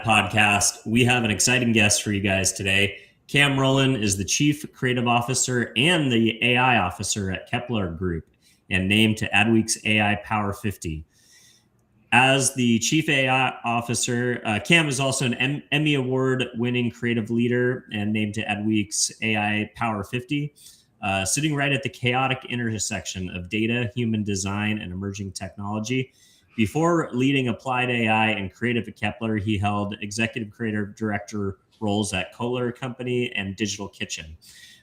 podcast. We have an exciting guest for you guys today. Camm Rowland is the Chief Creative Officer and the AI Officer at Kepler Group and named to Adweek's AI Power 50. As the Chief AI Officer, Camm is also an Emmy Award-winning creative leader and named to Adweek's AI Power 50, sitting right at the chaotic intersection of data, human design, and emerging technology. Before leading applied AI and creative at Kepler, he held executive creative director roles at Kohler Co and Digital Kitchen.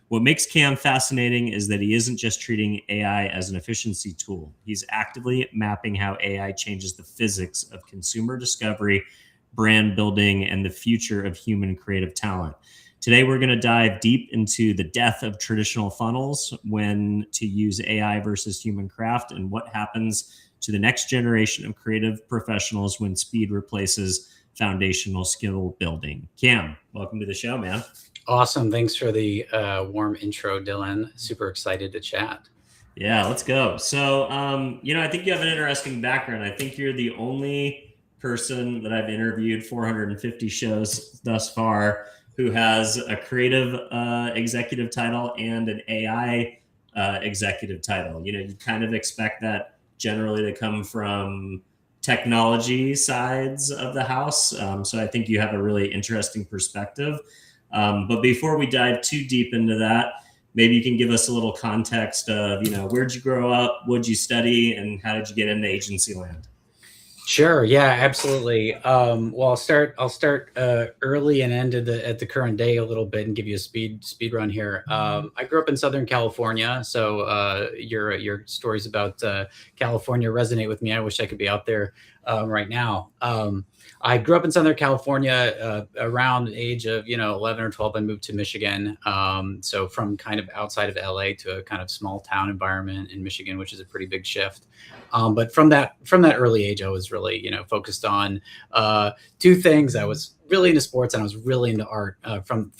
What makes Camm fascinating is that he isn't just treating AI as an efficiency tool. He's actively mapping how AI changes the physics of consumer discovery, brand building, and the future of human creative talent. Today, we're going to dive deep into the death of traditional funnels, when to use AI versus human craft, and what happens to the next generation of creative professionals when speed replaces foundational skill building. Camm, welcome to the show, man. Awesome. Thanks for the warm intro, Dylan. Super excited to chat. Yeah, let's go. So, I think you have an interesting background. I think you're the only person that I've interviewed 450 shows thus far who has a creative executive title and an AI executive title. You kind of expect that generally to come from technology sides of the house. So I think you have a really interesting perspective. But before we dive too deep into that, maybe you can give us a little context of, where'd you grow up, what'd you study, and how did you get into agency land? Sure. Yeah, absolutely. Well, I'll start early and end at the current day a little bit and give you a speed run here. I grew up in Southern California, so your stories about California resonate with me. I wish I could be out there right now. I grew up in Southern California around the age of 11 or 12. I moved to Michigan, so from kind of outside of LA to a kind of small town environment in Michigan, which is a pretty big shift. But from that early age, I was really focused on two things. I was really into sports and I was really into art from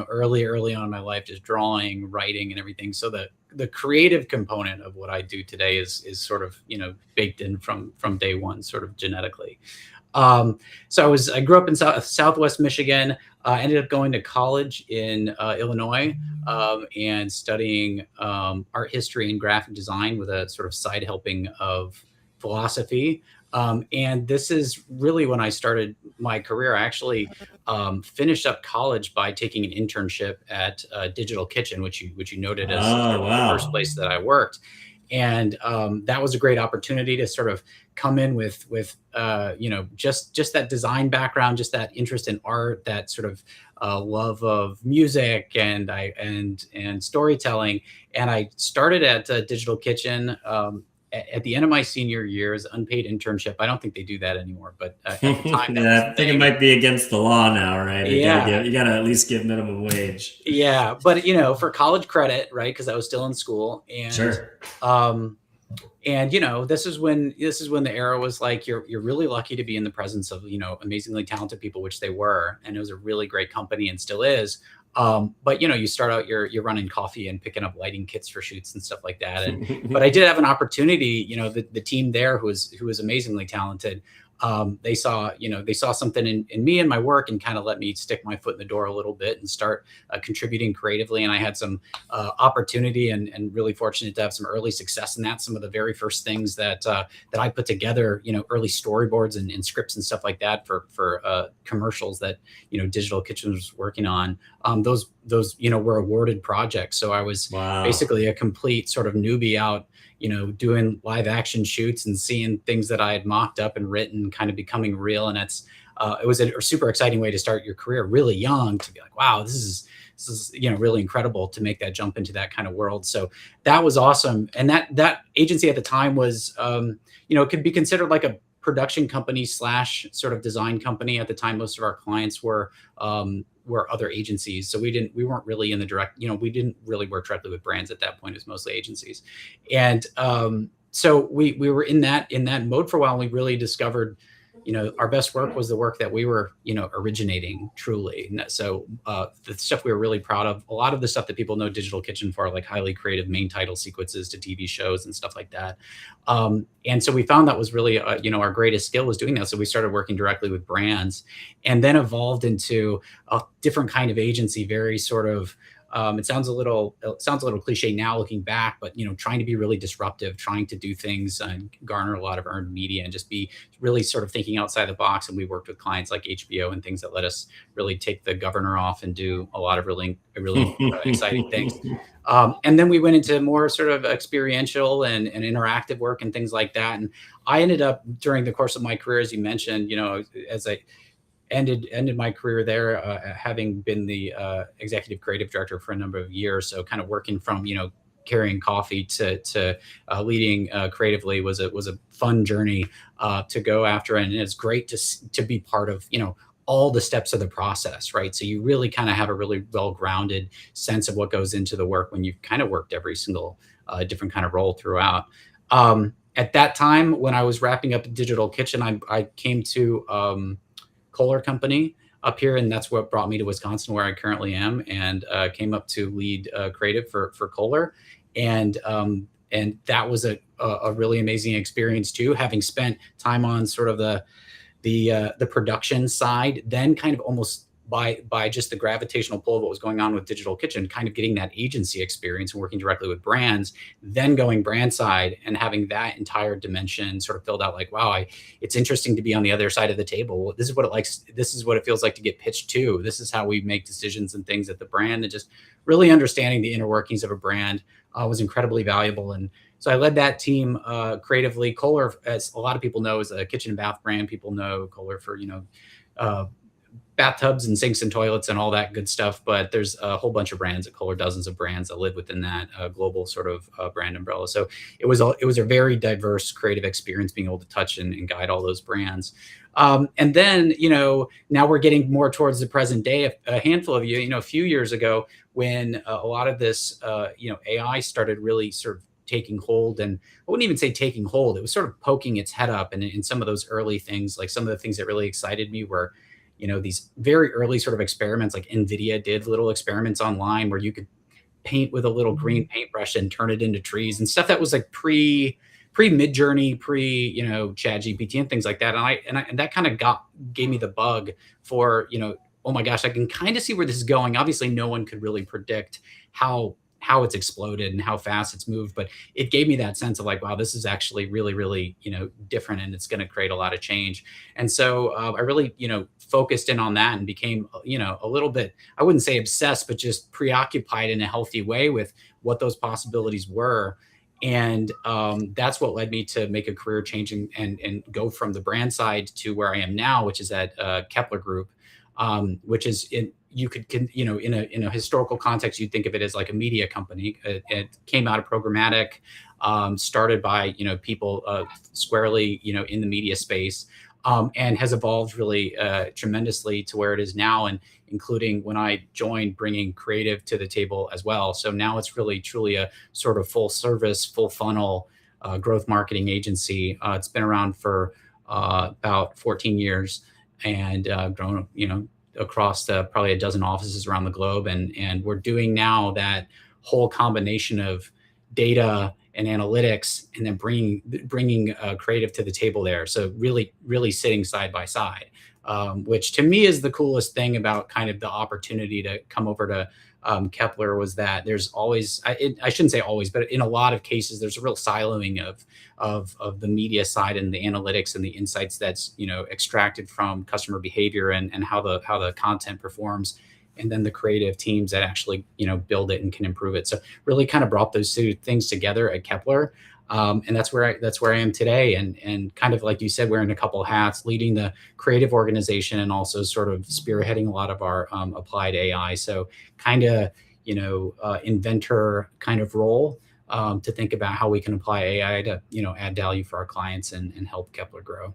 early on in my life, just drawing, writing, and everything. So the creative component of what I do today is sort of baked in from day one, sort of genetically. So I grew up in Southwest Michigan. I ended up going to college in Illinois and studying art history and graphic design with a sort of side helping of philosophy. And this is really when I started my career. I actually finished up college by taking an internship at Digital Kitchen, which you noted as the first place that I worked. And that was a great opportunity to sort of come in with just that design background, just that interest in art, that sort of love of music and storytelling. And I started at Digital Kitchen at the end of my senior year as unpaid internship. I don't think they do that anymore, but at the time, I think it might be against the law now, right? Yeah, you gotta at least give minimum wage. Yeah, but for college credit, right? Because I was still in school, and sure. And this is when the era was like you're really lucky to be in the presence of amazingly talented people, which they were, and it was a really great company and still is. But you start out you're running coffee and picking up lighting kits for shoots and stuff like that. But I did have an opportunity. The team there who was amazingly talented. They saw something in me and my work and kind of let me stick my foot in the door a little bit and start contributing creatively. And I had some opportunity and really fortunate to have some early success in that. Some of the very first things that I put together, early storyboards and scripts and stuff like that for commercials that Digital Kitchen was working on. Those were awarded projects. So I was basically a complete sort of newbie out doing live action shoots and seeing things that I had mocked up and written kind of becoming real. And it was a super exciting way to start your career really young, to be like, wow, this is really incredible to make that jump into that kind of world. So that was awesome. And that agency at the time was, could be considered like a production company / sort of design company. At the time, most of our clients were other agencies. So we weren't really in the direct, we didn't really work directly with brands at that point. It was mostly agencies. And so we were in that mode for a while. And we really discovered our best work was the work that we were, originating truly. And so the stuff we were really proud of, a lot of the stuff that people know Digital Kitchen for, like highly creative main title sequences to TV shows and stuff like that. And so we found that was really, our greatest skill was doing that. So we started working directly with brands, and then evolved into a different kind of agency, very sort of, it sounds a little cliche now looking back, but trying to be really disruptive, trying to do things and garner a lot of earned media, and just be really sort of thinking outside the box. And we worked with clients like HBO and things that let us really take the governor off and do a lot of really exciting things. And then we went into more sort of experiential and interactive work and things like that. And I ended up, during the course of my career, as you mentioned, as I ended my career there, having been the executive creative director for a number of years. So kind of working from, carrying coffee to leading creatively was a fun journey to go after. And it's great to be part of, all the steps of the process, right? So you really kind of have a really well-grounded sense of what goes into the work when you've kind of worked every single different kind of role throughout. At that time, when I was wrapping up Digital Kitchen, I came to Kohler Company up here, and that's what brought me to Wisconsin, where I currently am, and came up to lead creative for Kohler, and that was a really amazing experience too, having spent time on sort of the production side, then kind of almost by just the gravitational pull of what was going on with Digital Kitchen, kind of getting that agency experience and working directly with brands, then going brand side and having that entire dimension sort of filled out, like, wow, it's interesting to be on the other side of the table. This is what it feels like to get pitched to. This is how we make decisions and things at the brand, and just really understanding the inner workings of a brand was incredibly valuable. And so I led that team creatively. Kohler, as a lot of people know, is a kitchen and bath brand. People know Kohler for, bathtubs and sinks and toilets and all that good stuff. But there's a whole bunch of brands at Kohler, dozens of brands that live within that global sort of brand umbrella. So it was a very diverse creative experience, being able to touch and guide all those brands. And then, now we're getting more towards the present day. A handful of a few years ago, when a lot of this, AI started really sort of taking hold, and I wouldn't even say taking hold. It was sort of poking its head up. And in some of those early things, like some of the things that really excited me were, these very early sort of experiments, like NVIDIA did little experiments online where you could paint with a little green paintbrush and turn it into trees and stuff that was like pre Midjourney, Chat GPT and things like that. And that kind of gave me the bug for, oh my gosh, I can kind of see where this is going. Obviously, no one could really predict how it's exploded and how fast it's moved, but it gave me that sense of like, wow, this is actually really, really, different, and it's going to create a lot of change. And so I really, focused in on that and became, a little bit, I wouldn't say obsessed, but just preoccupied in a healthy way with what those possibilities were. And that's what led me to make a career change and go from the brand side to where I am now, which is at Kepler Group, which is in a historical context, you'd think of it as like a media company. It came out of programmatic, started by people squarely in the media space, and has evolved really tremendously to where it is now, and including when I joined, bringing creative to the table as well. So now it's really truly a sort of full service, full funnel growth marketing agency. It's been around for about 14 years, and grown across probably a dozen offices around the globe. And we're doing now that whole combination of data and analytics, and then bringing creative to the table there. So really, really sitting side by side, which to me is the coolest thing about kind of the opportunity to come over to Kepler, was that there's always, I shouldn't say always, but in a lot of cases, there's a real siloing of the media side and the analytics and the insights that's extracted from customer behavior and how the content performs, and then the creative teams that actually build it and can improve it. So really kind of brought those two things together at Kepler. And that's where I am today, and kind of like you said, wearing a couple of hats, leading the creative organization and also sort of spearheading a lot of our applied AI. So kind of inventor kind of role to think about how we can apply AI to add value for our clients and help Kepler grow.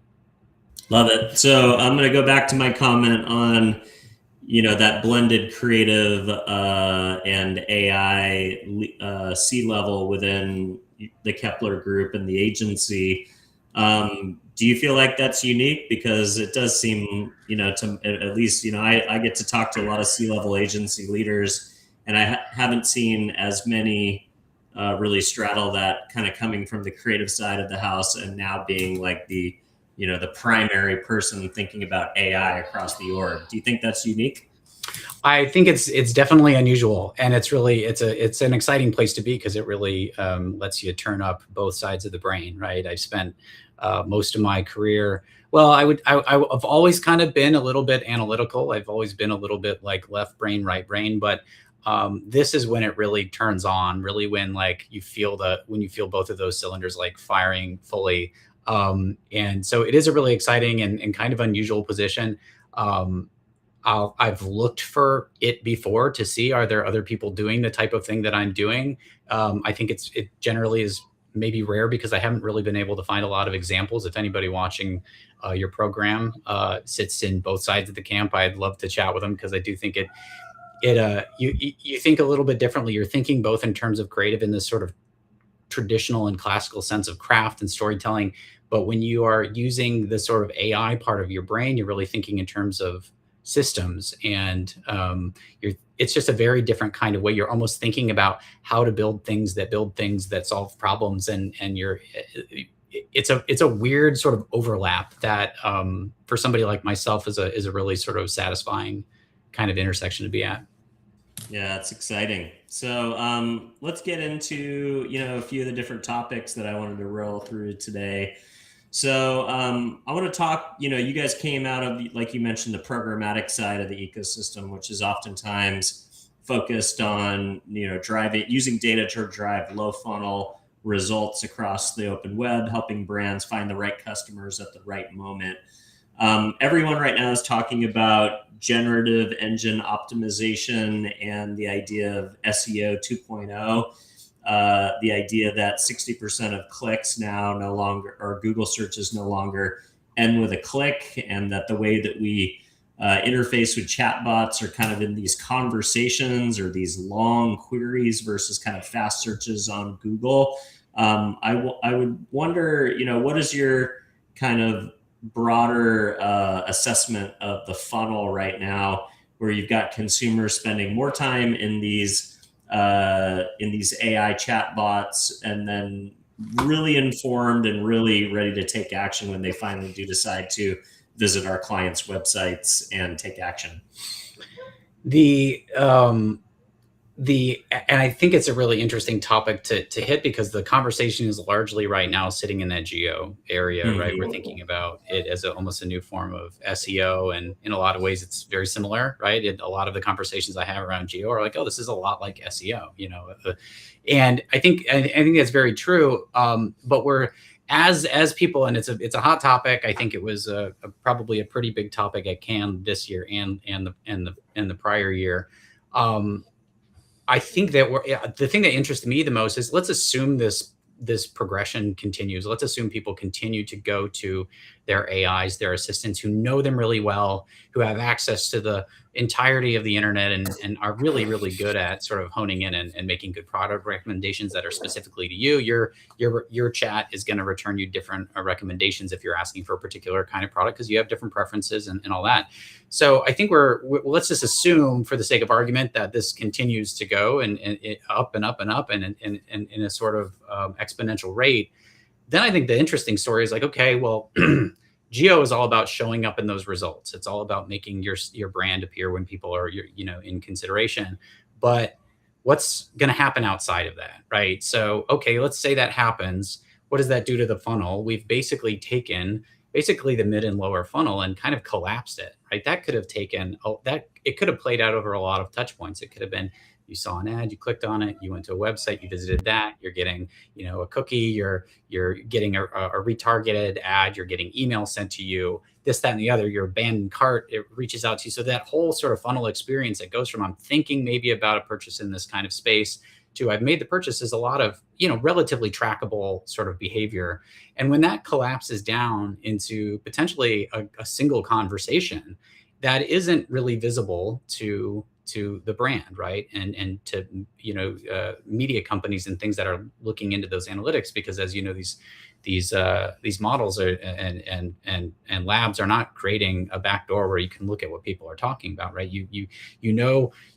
Love it. So I'm going to go back to my comment on that blended creative and AI C-level within the Kepler Group and the agency. Do you feel like that's unique? Because it does seem, to at least, I get to talk to a lot of C-level agency leaders, and I haven't seen as many really straddle that, kind of coming from the creative side of the house and now being like the primary person thinking about AI across the org. Do you think that's unique? I think it's definitely unusual, and it's an exciting place to be, because it really lets you turn up both sides of the brain, right? I've spent most of my career. Well, I've always kind of been a little bit analytical. I've always been a little bit like left brain, right brain, but this is when it really turns on, really when like when you feel both of those cylinders like firing fully. And so it is a really exciting and kind of unusual position. I've looked for it before to see, are there other people doing the type of thing that I'm doing? I think it generally is maybe rare, because I haven't really been able to find a lot of examples. If anybody watching your program sits in both sides of the camp, I'd love to chat with them, because I do think you think a little bit differently. You're thinking both in terms of creative in this sort of traditional and classical sense of craft and storytelling, but when you are using the sort of AI part of your brain, you're really thinking in terms of systems, and it's just a very different kind of way. You're almost thinking about how to build things that solve problems, and it's a weird sort of overlap that for somebody like myself is a really sort of satisfying kind of intersection to be at. Yeah, it's exciting. So let's get into a few of the different topics that I wanted to roll through today. So I want to talk, you guys came out of, like you mentioned, the programmatic side of the ecosystem, which is oftentimes focused on, using data to drive low funnel results across the open web, helping brands find the right customers at the right moment. Everyone right now is talking about generative engine optimization and the idea of SEO 2.0. The idea that 60% of clicks now no longer, or Google searches no longer end with a click, and that the way that we interface with chatbots are kind of in these conversations or these long queries versus kind of fast searches on Google. I would wonder, what is your kind of broader assessment of the funnel right now, where you've got consumers spending more time in these AI chatbots, and then really informed and really ready to take action when they finally do decide to visit our clients' websites and take action? And I think it's a really interesting topic to hit, because the conversation is largely right now sitting in that geo area, mm-hmm. right? We're thinking about it as almost a new form of SEO, and in a lot of ways it's very similar, right? A lot of the conversations I have around geo are like, oh, this is a lot like SEO, and I think that's very true. But we're as people, and it's a hot topic. I think it was probably a pretty big topic at Camm this year and the prior year. I think that the thing that interests me the most is, let's assume this progression continues. Let's assume people continue to go to their AIs, their assistants, who know them really well, who have access to the entirety of the internet, and are really, really good at sort of honing in and making good product recommendations that are specifically to you. Your chat is going to return you different recommendations if you're asking for a particular kind of product, because you have different preferences and all that. So I think let's just assume, for the sake of argument, that this continues to go and up and up and up and in a sort of exponential rate. Then I think the interesting story is like, okay, well, geo is all about showing up in those results. It's all about making your brand appear when people are in consideration. But what's going to happen outside of that, right? So, okay, let's say that happens. What does that do to the funnel? We've basically taken the mid and lower funnel and kind of collapsed it, right? That could have it could have played out over a lot of touch points. It could have been, you saw an ad, you clicked on it, you went to a website, you visited that, you're getting, a cookie, you're getting a retargeted ad, you're getting email sent to you, this, that, and the other, your abandoned cart, it reaches out to you. So that whole sort of funnel experience that goes from, I'm thinking maybe about a purchase in this kind of space, to I've made the purchase, is a lot of, relatively trackable sort of behavior. And when that collapses down into potentially a single conversation that isn't really visible to to the brand, right? And to, media companies and things that are looking into those analytics, because as you know, these models are, and labs are not creating a backdoor where you can look at what people are talking about, right?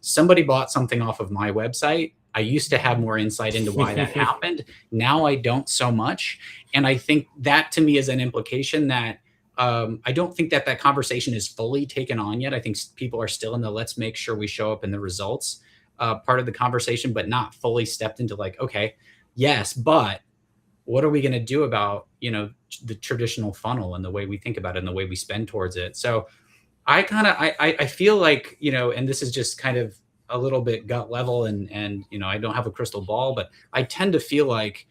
Somebody bought something off of my website. I used to have more insight into why that happened. Now I don't so much. And I think that to me is an implication that I don't think that conversation is fully taken on yet. I think people are still in the let's make sure we show up in the results part of the conversation, but not fully stepped into like, okay, yes, but what are we going to do about, the traditional funnel and the way we think about it and the way we spend towards it? So I feel like, and this is just kind of a little bit gut level, and I don't have a crystal ball, but I tend to feel like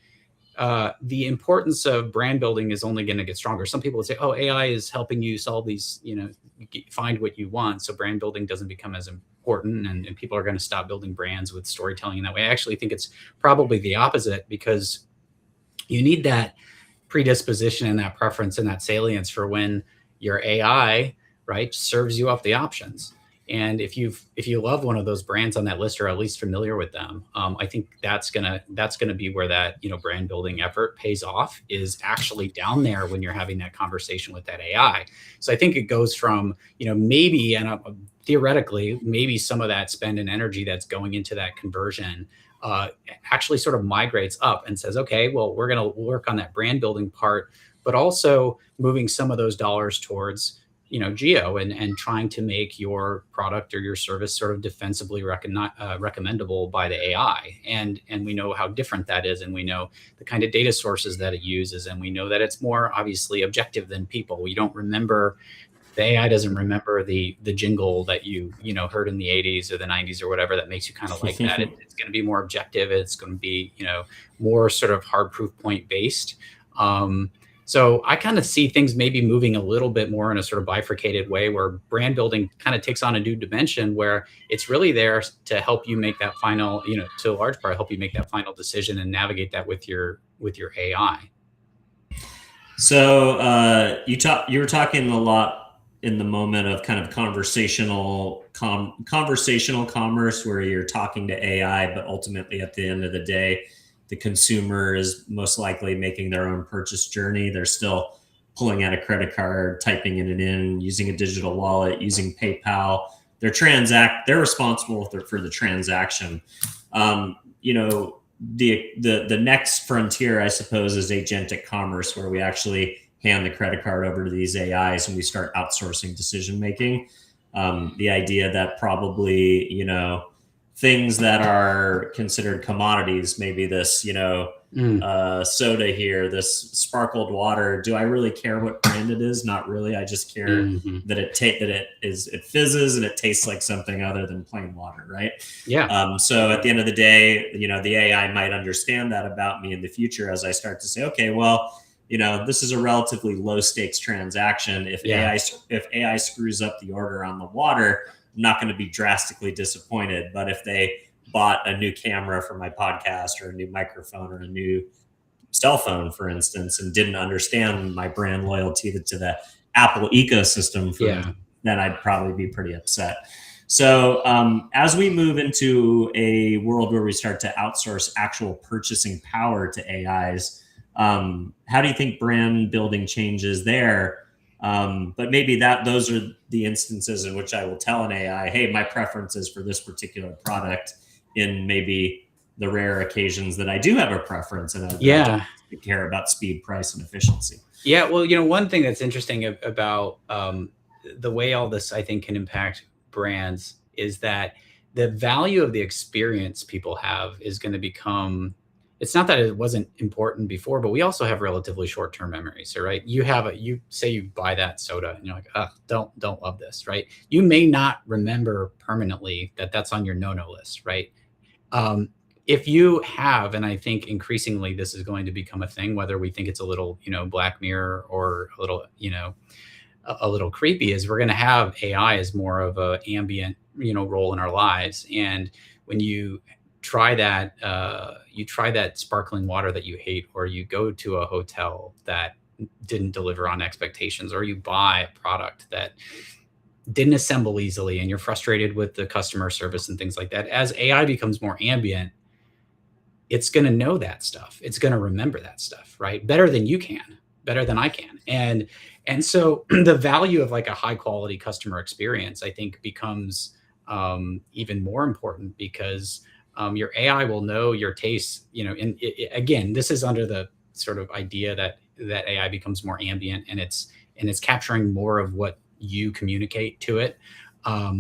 the importance of brand building is only going to get stronger. Some people would say, oh, AI is helping you solve these, find what you want. So brand building doesn't become as important, and people are going to stop building brands with storytelling in that way. I actually think it's probably the opposite, because you need that predisposition and that preference and that salience for when your AI, right, serves you up the options. And if you love one of those brands on that list, or at least familiar with them, I think that's gonna be where that brand building effort pays off, is actually down there when you're having that conversation with that AI. So I think it goes from maybe, and theoretically maybe some of that spend and energy that's going into that conversion actually sort of migrates up and says, okay, well, we're going to work on that brand building part, but also moving some of those dollars towards geo, and trying to make your product or your service sort of defensively recommendable by the AI. And we know how different that is, and we know the kind of data sources that it uses, and we know that it's more obviously objective than people. We don't remember, the AI doesn't remember the jingle that you heard in the 80s or the 90s or whatever that makes you kind of like that. It's going to be more objective. It's going to be more sort of hard proof point based. So I kind of see things maybe moving a little bit more in a sort of bifurcated way, where brand building kind of takes on a new dimension, where it's really there to help you make that final, to a large part, help you make that final decision and navigate that with your AI. So you were talking a lot in the moment of kind of conversational commerce, where you're talking to AI, but ultimately at the end of the day, the consumer is most likely making their own purchase journey. They're still pulling out a credit card, typing it in, using a digital wallet, using PayPal. They're responsible for the transaction. The next frontier, I suppose, is agentic commerce, where we actually hand the credit card over to these AIs and we start outsourcing decision making. The idea that probably, things that are considered commodities, maybe this, soda here, this sparkled water. Do I really care what brand it is? Not really. I just care that it fizzes and it tastes like something other than plain water, right? Yeah. So at the end of the day, the AI might understand that about me in the future, as I start to say, okay, well, this is a relatively low stakes transaction. If AI screws up the order on the water, I'm not going to be drastically disappointed. But if they bought a new camera for my podcast, or a new microphone, or a new cell phone, for instance, and didn't understand my brand loyalty to the Apple ecosystem, then I'd probably be pretty upset. So as we move into a world where we start to outsource actual purchasing power to AIs, how do you think brand building changes there? But maybe those are the instances in which I will tell an AI, hey, my preference is for this particular product, in maybe the rare occasions that I do have a preference and I don't care about speed, price, and efficiency. Yeah. Well, one thing that's interesting about the way all this, I think, can impact brands is that the value of the experience people have is going to become, it's not that it wasn't important before, but we also have relatively short-term memories. So, right, you say you buy that soda and you're like, oh, don't love this, right? You may not remember permanently that that's on your no-no list, right? If you have, and I think increasingly this is going to become a thing, whether we think it's a little, Black Mirror, or a little, a little creepy, is we're going to have AI as more of a ambient, role in our lives. And when you try that sparkling water that you hate, or you go to a hotel that didn't deliver on expectations, or you buy a product that didn't assemble easily, and you're frustrated with the customer service and things like that. As AI becomes more ambient, it's going to know that stuff. It's going to remember that stuff, right? Better than you can, better than I can. And so the value of like a high quality customer experience, I think, becomes even more important, because your AI will know your tastes, and again, this is under the sort of idea that AI becomes more ambient, and it's capturing more of what you communicate to it,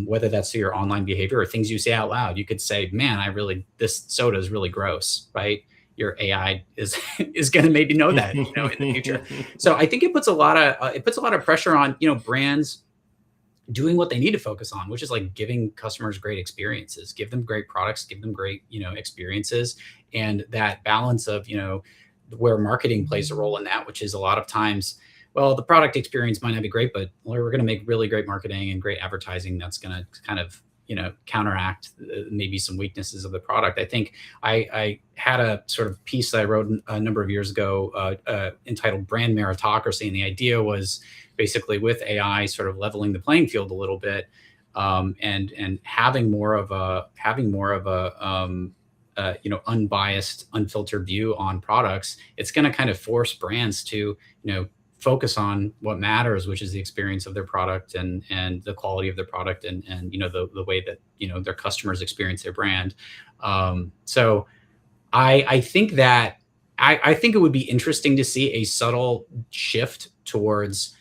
whether that's through your online behavior or things you say out loud. You could say, man, this soda is really gross, right? Your AI is going to maybe know that, in the future. So I think it puts a lot of pressure on, brands doing what they need to focus on, which is like giving customers great experiences, give them great products, give them great, experiences. And that balance of, where marketing plays a role in that, which is a lot of times, well, the product experience might not be great, but we're going to make really great marketing and great advertising that's going to kind of, counteract maybe some weaknesses of the product. I think I had a sort of piece that I wrote a number of years ago entitled Brand Meritocracy. And the idea was basically with AI sort of leveling the playing field a little bit, and having more of a unbiased, unfiltered view on products. It's going to kind of force brands to, focus on what matters, which is the experience of their product and the quality of their product and the way that, their customers experience their brand. So I think that I think it would be interesting to see a subtle shift towards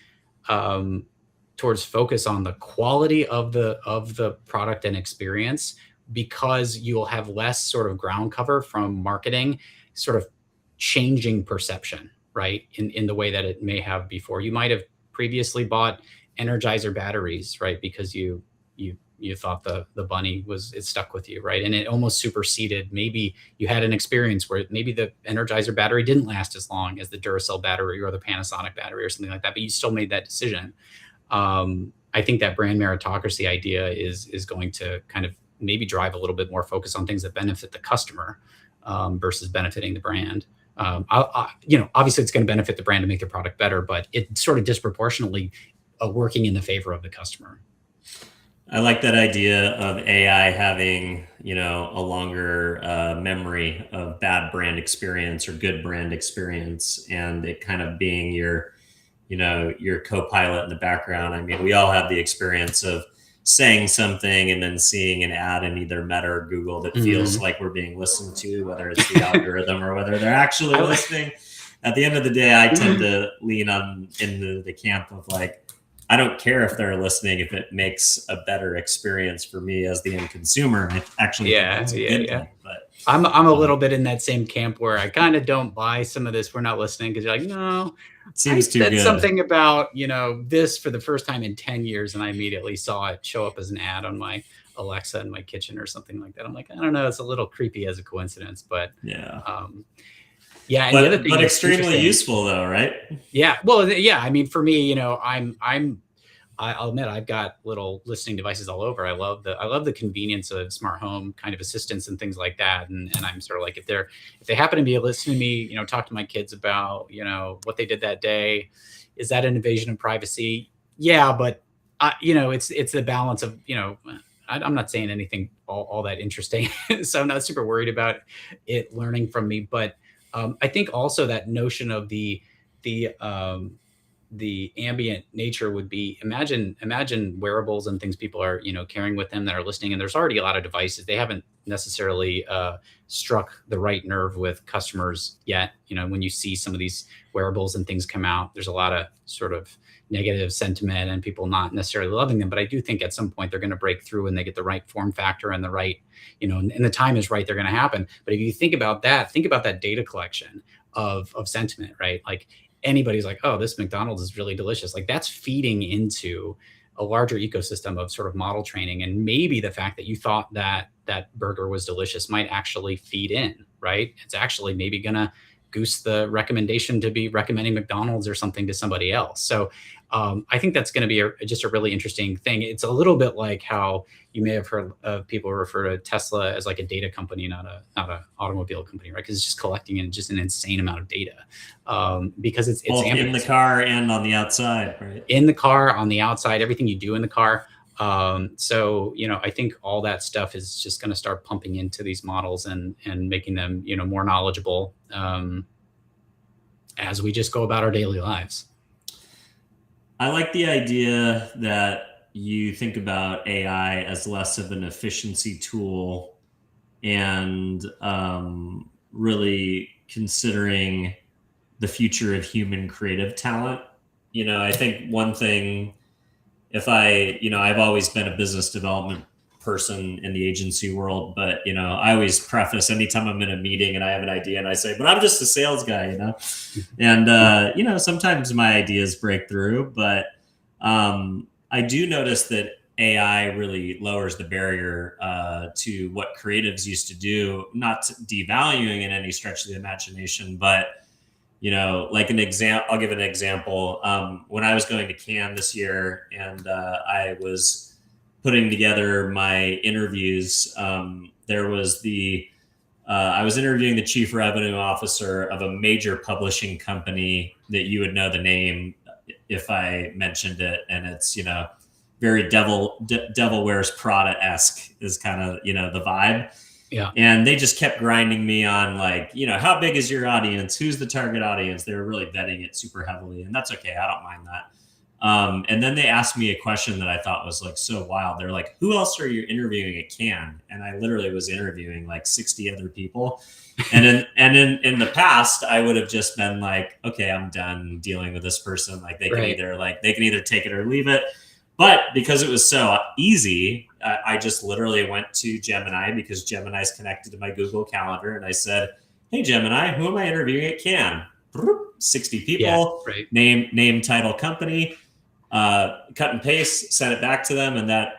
focus on the quality of the product and experience, because you'll have less sort of ground cover from marketing sort of changing perception, right? In the way that it may have before. You might have previously bought Energizer batteries, right? Because you thought the bunny it stuck with you, right? And it almost superseded, maybe you had an experience where maybe the Energizer battery didn't last as long as the Duracell battery or the Panasonic battery or something like that, but you still made that decision. I think that brand meritocracy idea is going to kind of maybe drive a little bit more focus on things that benefit the customer versus benefiting the brand. Obviously it's going to benefit the brand to make their product better, but it's sort of disproportionately working in the favor of the customer. I like that idea of AI having, a longer memory of bad brand experience or good brand experience, and it kind of being your co-pilot in the background. I mean, we all have the experience of saying something and then seeing an ad in either Meta or Google that feels like we're being listened to, whether it's the algorithm or whether they're actually listening. At the end of the day, I tend to lean into the camp of like, I don't care if they're listening if it makes a better experience for me as the end consumer. I actually think that's a good thing. But I'm a little bit in that same camp where I kind of don't buy some of this. We're not listening because you're like, no, it seems too good. Something about this for the first time in 10 years, and I immediately saw it show up as an ad on my Alexa in my kitchen or something like that. I'm like, I don't know, it's a little creepy as a coincidence, but yeah. And the other thing, but extremely useful though, right? Yeah. Well, yeah. I mean, for me, I'll admit I've got little listening devices all over. I love the convenience of smart home kind of assistants and things like that. And I'm sort of like, if they happen to be listening to me, talk to my kids about, what they did that day, is that an invasion of privacy? Yeah. But it's the balance of, I'm not saying anything all that interesting. So I'm not super worried about it learning from me. But I think also that notion of the ambient nature would be, imagine wearables and things people are, carrying with them that are listening. And there's already a lot of devices. They haven't necessarily struck the right nerve with customers yet. When you see some of these wearables and things come out, there's a lot of sort of negative sentiment and people not necessarily loving them. But I do think at some point they're going to break through and they get the right form factor and the right, and the time is right, they're going to happen. But if you think about that data collection of sentiment, right? Like anybody's like, oh, this McDonald's is really delicious. Like that's feeding into a larger ecosystem of sort of model training. And maybe the fact that you thought that burger was delicious might actually feed in, right? It's actually maybe going to goose the recommendation to be recommending McDonald's or something to somebody else. So I think that's going to be just a really interesting thing. It's a little bit like how you may have heard of people refer to Tesla as like a data company, not a automobile company, right? Because it's just collecting in just an insane amount of data. Because it's both in the car and on the outside, right? In the car, on the outside, everything you do in the car. So, I think all that stuff is just going to start pumping into these models and making them, more knowledgeable as we just go about our daily lives. I like the idea that you think about AI as less of an efficiency tool and really considering the future of human creative talent. I think one thing, I've always been a business development person in the agency world, but I always preface anytime I'm in a meeting and I have an idea and I say, but I'm just a sales guy, and sometimes my ideas break through, but I do notice that AI really lowers the barrier to what creatives used to do, not devaluing in any stretch of the imagination, but like I'll give an example. When I was going to Cannes this year and I was putting together my interviews, there was I was interviewing the chief revenue officer of a major publishing company that you would know the name if I mentioned it. And it's, very Devil Wears Prada-esque is kind of, the vibe. Yeah. And they just kept grinding me on like, how big is your audience? Who's the target audience? They were really vetting it super heavily. And that's okay. I don't mind that. And then they asked me a question that I thought was like so wild. They're like, who else are you interviewing at Cannes? And I literally was interviewing like 60 other people. And in the past, I would have just been like, okay, I'm done dealing with this person. Like they can either take it or leave it. But because it was so easy, I just literally went to Gemini because Gemini's connected to my Google Calendar. And I said, hey, Gemini, who am I interviewing at Cannes? 60 people, name, title, company, cut and paste, sent it back to them. And that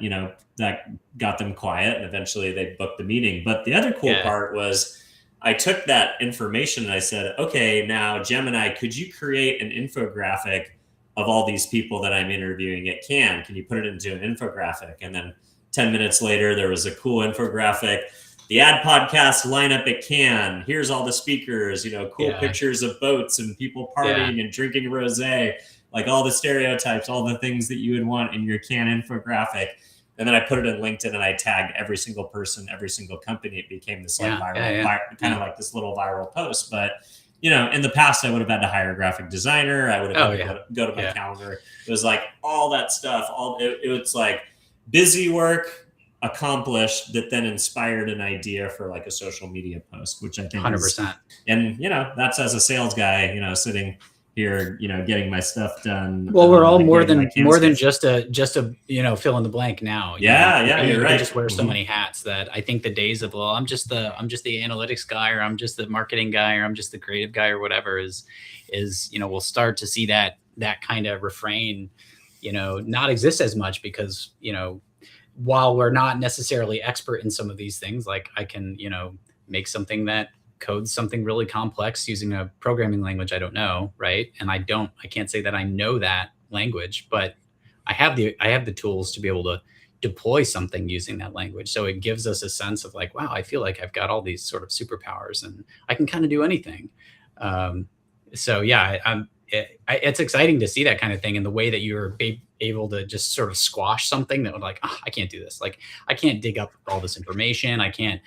got them quiet. And eventually they booked the meeting. But the other cool part was I took that information and I said, okay, now Gemini, could you create an infographic of all these people that I'm interviewing at Cannes? Can you put it into an infographic? And then 10 minutes later, there was a cool infographic. The ad podcast lineup at Cannes. Here's all the speakers, cool pictures of boats and people partying and drinking rosé, like all the stereotypes, all the things that you would want in your Cannes infographic. And then I put it in LinkedIn and I tagged every single person, every single company. It became this viral, kind of like this little viral post. But in the past, I would have had to hire a graphic designer. I would have had to go to my calendar. It was like all that stuff. It was like busy work accomplished that then inspired an idea for like a social media post, which I think 100%. And that's as a sales guy, sitting here, getting my stuff done. Well, we're all more than just a fill in the blank now. You're right. You just wear so many hats that I think the days of, well, I'm just the analytics guy, or I'm just the marketing guy, or I'm just the creative guy, or whatever is we'll start to see that kind of refrain, not exist as much because, while we're not necessarily expert in some of these things, like I can, make something that codes something really complex using a programming language I don't know, right? And I can't say that I know that language, but I have the tools to be able to deploy something using that language. So it gives us a sense of like, wow, I feel like I've got all these sort of superpowers and I can kind of do anything. It's exciting to see that kind of thing, and the way that you're able to just sort of squash something that would like, I can't do this. Like I can't dig up all this information. I can't,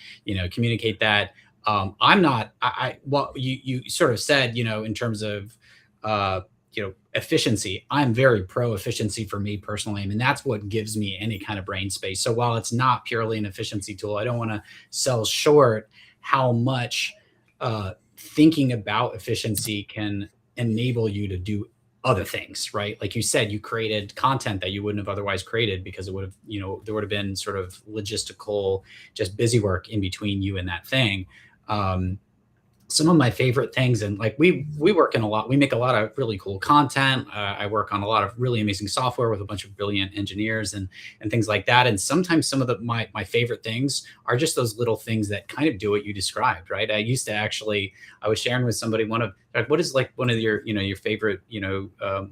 communicate that. You sort of said, in terms of, efficiency, I'm very pro efficiency for me personally. I mean, that's what gives me any kind of brain space. So while it's not purely an efficiency tool, I don't want to sell short how much thinking about efficiency can enable you to do other things, right? Like you said, you created content that you wouldn't have otherwise created because it would have, there would have been sort of logistical, just busy work in between you and that thing. Some of my favorite things, and like we work in a lot, we make a lot of really cool content. I work on a lot of really amazing software with a bunch of brilliant engineers and things like that. And sometimes some of my favorite things are just those little things that kind of do what you described, right? I was sharing with somebody what is like one of your, your favorite,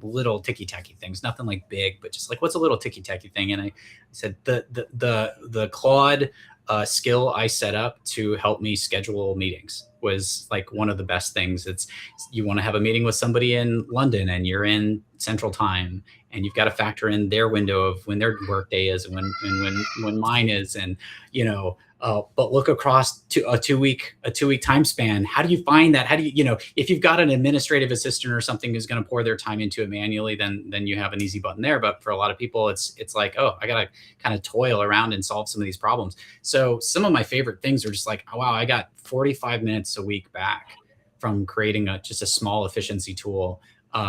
little ticky-tacky things, nothing like big, but just like, what's a little ticky-tacky thing? And I said, the Claude skill I set up to help me schedule meetings. was like one of the best things. It's, you want to have a meeting with somebody in London and you're in Central Time, and you've got to factor in their window of when their workday is and when mine is, and but look across to a two week time span. How do you find that? How do you, if you've got an administrative assistant or something who's going to pour their time into it manually, then you have an easy button there. But for a lot of people, it's like, oh, I got to kind of toil around and solve some of these problems. So some of my favorite things are just like, oh, wow, I got 45 minutes a week back from creating just a small efficiency tool.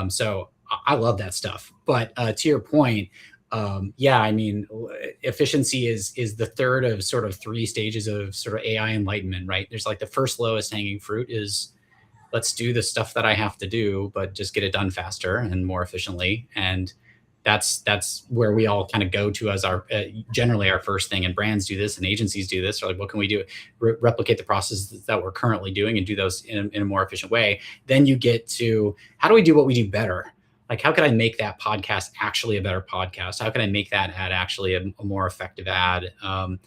So I love that stuff. But to your point, yeah, I mean, efficiency is the third of sort of three stages of sort of AI enlightenment, right? There's like the first lowest hanging fruit is, let's do the stuff that I have to do, but just get it done faster and more efficiently. And that's where we all kind of go to as our generally our first thing. And brands do this, and agencies do this. Or like, what can we do? Replicate the processes that we're currently doing and do those in a more efficient way. Then you get to, how do we do what we do better? Like, how can I make that podcast actually a better podcast? How can I make that ad actually a more effective ad? And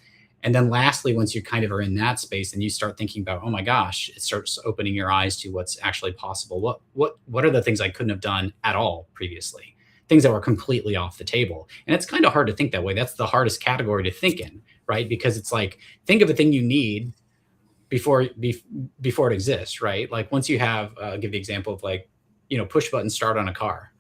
then lastly, once you kind of are in that space and you start thinking about, oh my gosh, it starts opening your eyes to what's actually possible. What are the things I couldn't have done at all previously? Things that were completely off the table. And it's kind of hard to think that way. That's the hardest category to think in, right? Because it's like, think of a thing you need before it exists, right? Like once you have, I'll give the example of like, push button start on a car.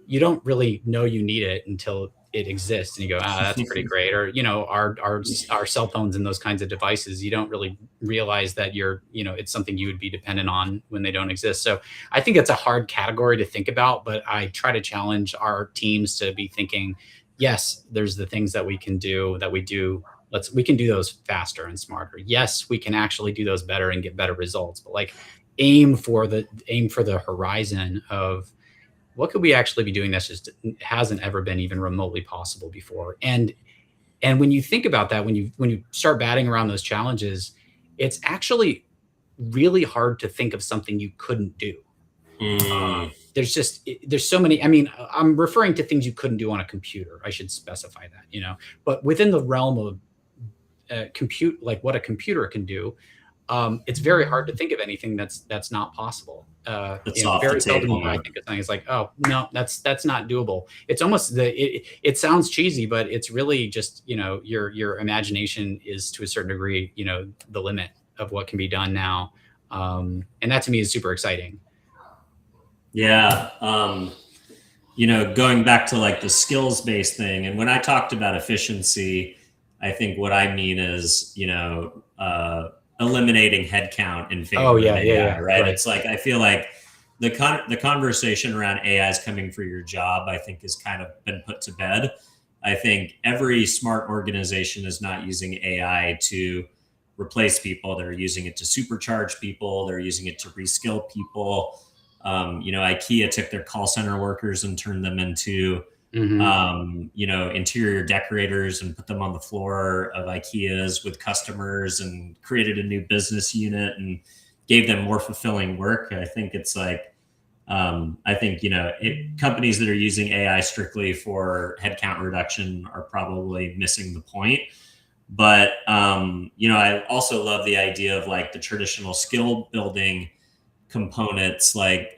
You don't really know you need it until it exists, and you go, that's pretty great. Or, our cell phones and those kinds of devices, you don't really realize that it's something you would be dependent on when they don't exist. So I think it's a hard category to think about, but I try to challenge our teams to be thinking, yes, there's the things that we can do that we do. We can do those faster and smarter. Yes, we can actually do those better and get better results, but like aim for the horizon of, what could we actually be doing that's just hasn't ever been even remotely possible before? And when you think about that, when you start batting around those challenges, it's actually really hard to think of something you couldn't do. There's so many. I mean, I'm referring to things you couldn't do on a computer. I should specify that, but within the realm of compute, like what a computer can do, it's very hard to think of anything that's not possible. Very seldom I think of something. It's like, oh no, that's not doable. It's almost it sounds cheesy, but it's really just your imagination is to a certain degree the limit of what can be done now, and that to me is super exciting. Yeah, going back to like the skills based thing, and when I talked about efficiency, I think what I mean is eliminating headcount in favor of AI, right? It's like, I feel like the conversation around AI is coming for your job, I think, has kind of been put to bed. I think every smart organization is not using AI to replace people. They're using it to supercharge people. They're using it to reskill people. IKEA took their call center workers and turned them into interior decorators and put them on the floor of IKEAs with customers and created a new business unit and gave them more fulfilling work. I think it's like, companies that are using AI strictly for headcount reduction are probably missing the point. But, I also love the idea of like the traditional skill building components. Like,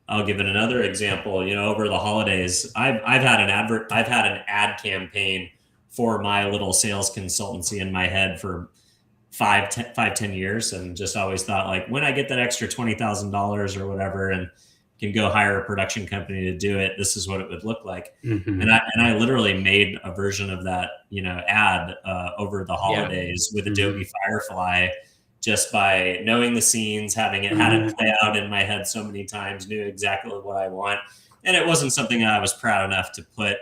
I'll give it another example. Over the holidays, I've had an ad campaign for my little sales consultancy in my head for 10 years, and just always thought, like, when I get that extra $20,000 or whatever and can go hire a production company to do it, this is what it would look like. And I literally made a version of that ad over the holidays with Adobe Firefly, just by knowing the scenes, having it had it play out in my head so many times, knew exactly what I want. And it wasn't something I was proud enough to put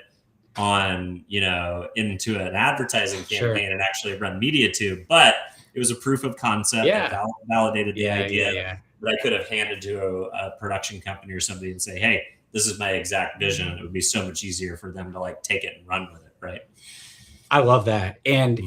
on, into an advertising campaign and actually run media to, but it was a proof of concept that validated the idea that I could have handed to a production company or somebody and say, hey, this is my exact vision. It would be so much easier for them to like take it and run with it. Right. I love that. And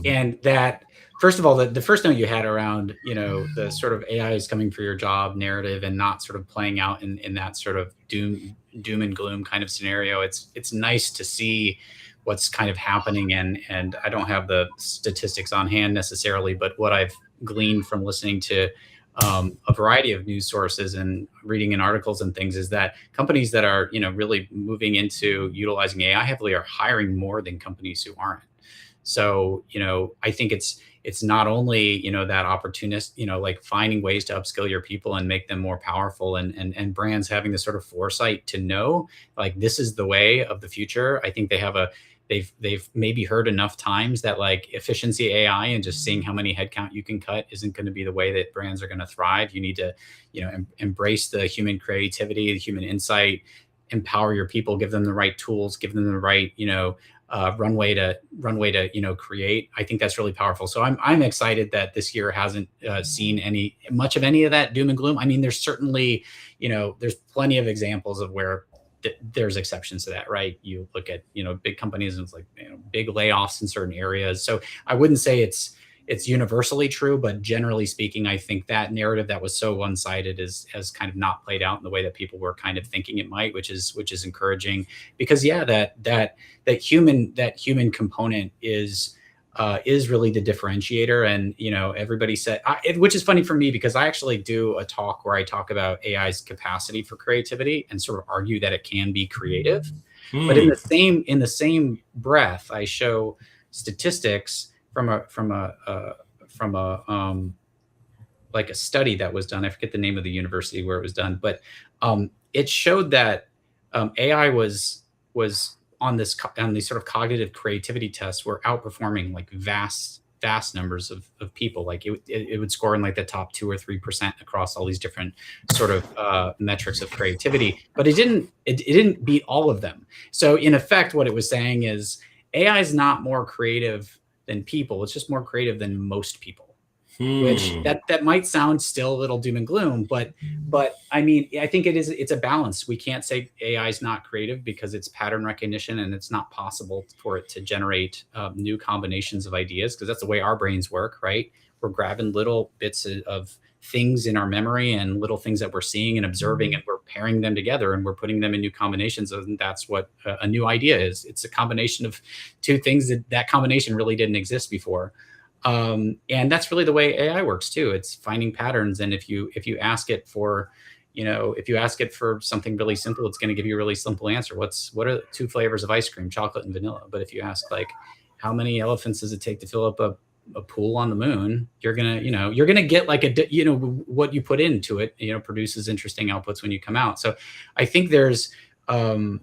that, first of all, the first note you had around, the sort of AI is coming for your job narrative and not sort of playing out in that sort of doom and gloom kind of scenario. It's nice to see what's kind of happening. And I don't have the statistics on hand necessarily, but what I've gleaned from listening to a variety of news sources and reading in articles and things, is that companies that are, really moving into utilizing AI heavily are hiring more than companies who aren't. So, I think it's not only, that opportunist, like finding ways to upskill your people and make them more powerful, and brands having the sort of foresight to know, like, this is the way of the future. I think they've maybe heard enough times that, like, efficiency AI and just seeing how many headcount you can cut isn't going to be the way that brands are going to thrive. You need to, embrace the human creativity, the human insight, empower your people, give them the right tools, give them the right, runway to create. I think that's really powerful. So I'm excited that this year hasn't seen much of any of that doom and gloom. I mean, there's certainly, there's plenty of examples of where there's exceptions to that, right? You look at, big companies and it's like, big layoffs in certain areas. So I wouldn't say it's universally true, but generally speaking, I think that narrative that was so one-sided has kind of not played out in the way that people were kind of thinking it might, which is encouraging, because that human component is really the differentiator. And, everybody said, which is funny for me, because I actually do a talk where I talk about AI's capacity for creativity and sort of argue that it can be creative. But in the same breath, I show statistics from a like a study that was done. I forget the name of the university where it was done, but it showed that AI was on these sort of cognitive creativity tests were outperforming like vast numbers of people. Like it would score in like the top 2 or 3% across all these different sort of metrics of creativity, but it didn't beat all of them. So in effect, what it was saying is AI is not more creative than people. It's just more creative than most people. Which that might sound still a little doom and gloom, but I mean, I think it's a balance. We can't say AI is not creative because it's pattern recognition and it's not possible for it to generate new combinations of ideas, because that's the way our brains work, right? We're grabbing little bits of things in our memory and little things that we're seeing and observing, and we're pairing them together and we're putting them in new combinations. And that's what a new idea is. It's a combination of two things that combination really didn't exist before. And that's really the way AI works too. It's finding patterns. And if you ask it for, something really simple, it's going to give you a really simple answer. What are 2 flavors of ice cream, chocolate and vanilla? But if you ask, like, how many elephants does it take to fill up a pool on the moon, you're gonna get like what you put into it, produces interesting outputs when you come out. So I think there's a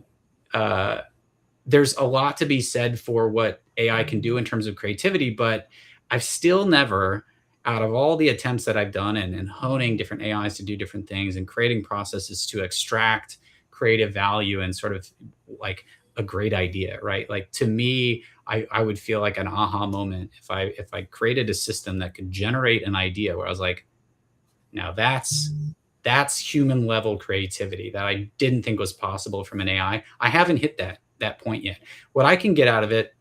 lot to be said for what AI can do in terms of creativity, but I've still never, out of all the attempts that I've done and honing different AIs to do different things and creating processes to extract creative value and sort of like a great idea, right? Like, to me, I would feel like an aha moment if I created a system that could generate an idea where I was like, now that's human level creativity that I didn't think was possible from an AI. I haven't hit that point yet. What I can get out of it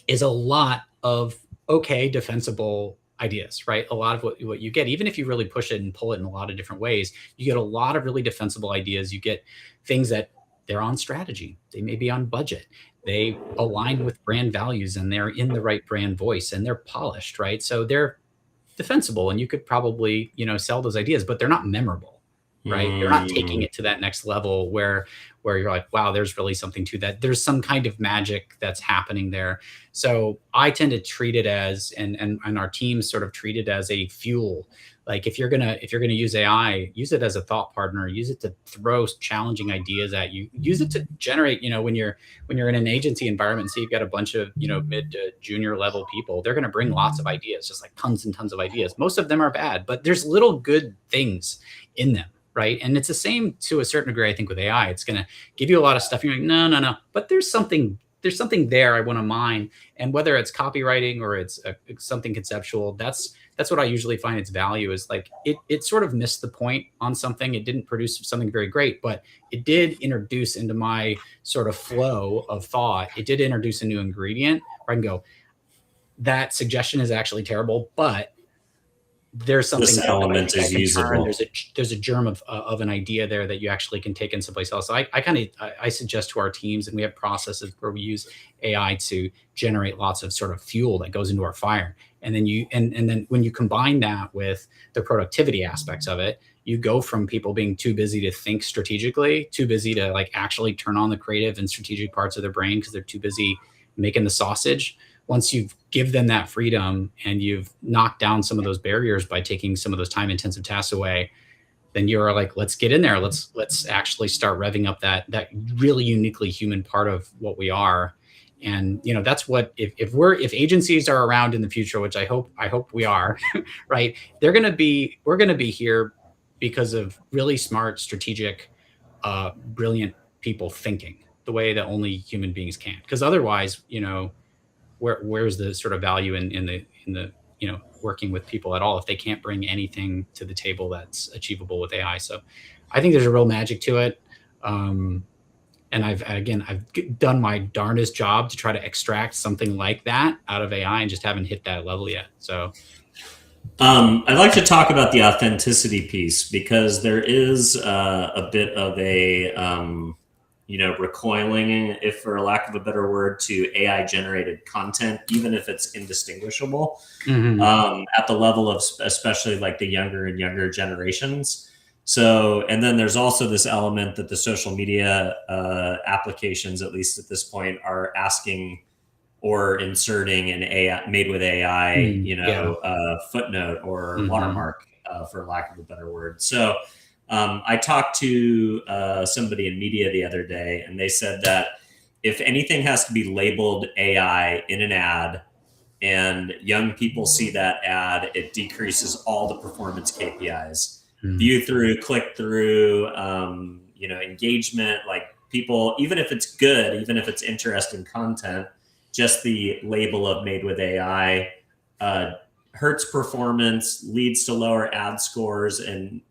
is a lot of defensible ideas, right? A lot of what you get, even if you really push it and pull it in a lot of different ways, you get a lot of really defensible ideas. You get things that they're on strategy. They may be on budget. They align with brand values and they're in the right brand voice and they're polished, right? So they're defensible and you could probably, sell those ideas, but they're not memorable, right? They're not taking it to that next level where you're like, wow, there's really something to that. There's some kind of magic that's happening there. So I tend to treat it as, and our teams sort of treat it as a fuel. Like, if you're gonna use AI, use it as a thought partner. Use it to throw challenging ideas at you. Use it to generate. When you're in an agency environment, so you've got a bunch of mid to junior level people. They're going to bring lots of ideas, just like tons and tons of ideas. Most of them are bad, but there's little good things in them, right? And it's the same to a certain degree, I think, with AI. It's going to give you a lot of stuff. You're like, no, but there's something there I want to mine. And whether it's copywriting or it's something conceptual, that's what I usually find its value is. Like, it sort of missed the point on something. It didn't produce something very great, but it did introduce into my sort of flow of thought. It did introduce a new ingredient where I can go, that suggestion is actually terrible, but there's something this element is usable. There's a germ of an idea there that you actually can take in someplace else. So I suggest to our teams, and we have processes where we use AI to generate lots of sort of fuel that goes into our fire. And then then when you combine that with the productivity aspects of it, you go from people being too busy to think strategically, too busy to like actually turn on the creative and strategic parts of their brain because they're too busy making the sausage. Once you give them that freedom and you've knocked down some of those barriers by taking some of those time intensive tasks away, then you're like, let's get in there. Let's actually start revving up that really uniquely human part of what we are. And, you know, that's what, if agencies are around in the future, which I hope we are, right. we're going to be here because of really smart, strategic, brilliant people thinking the way that only human beings can. Because otherwise, you know, where's the sort of value in the you know, working with people at all if they can't bring anything to the table that's achievable with AI? So I think there's a real magic to it. And I've done my darndest job to try to extract something like that out of AI and just haven't hit that level yet. So I'd like to talk about the authenticity piece, because there is a bit of a you know, recoiling, if for lack of a better word, to AI generated content, even if it's indistinguishable, at the level of especially like the younger and younger generations. So, and then there's also this element that the social media applications, at least at this point, are asking or inserting an AI made with AI, you know, footnote or watermark, for lack of a better word. So I talked to somebody in media the other day, and they said that if anything has to be labeled AI in an ad and young people see that ad, it decreases all the performance KPIs. View through, click through, you know, engagement, like people, even if it's good, even if it's interesting content, just the label of made with AI hurts performance, leads to lower ad scores, and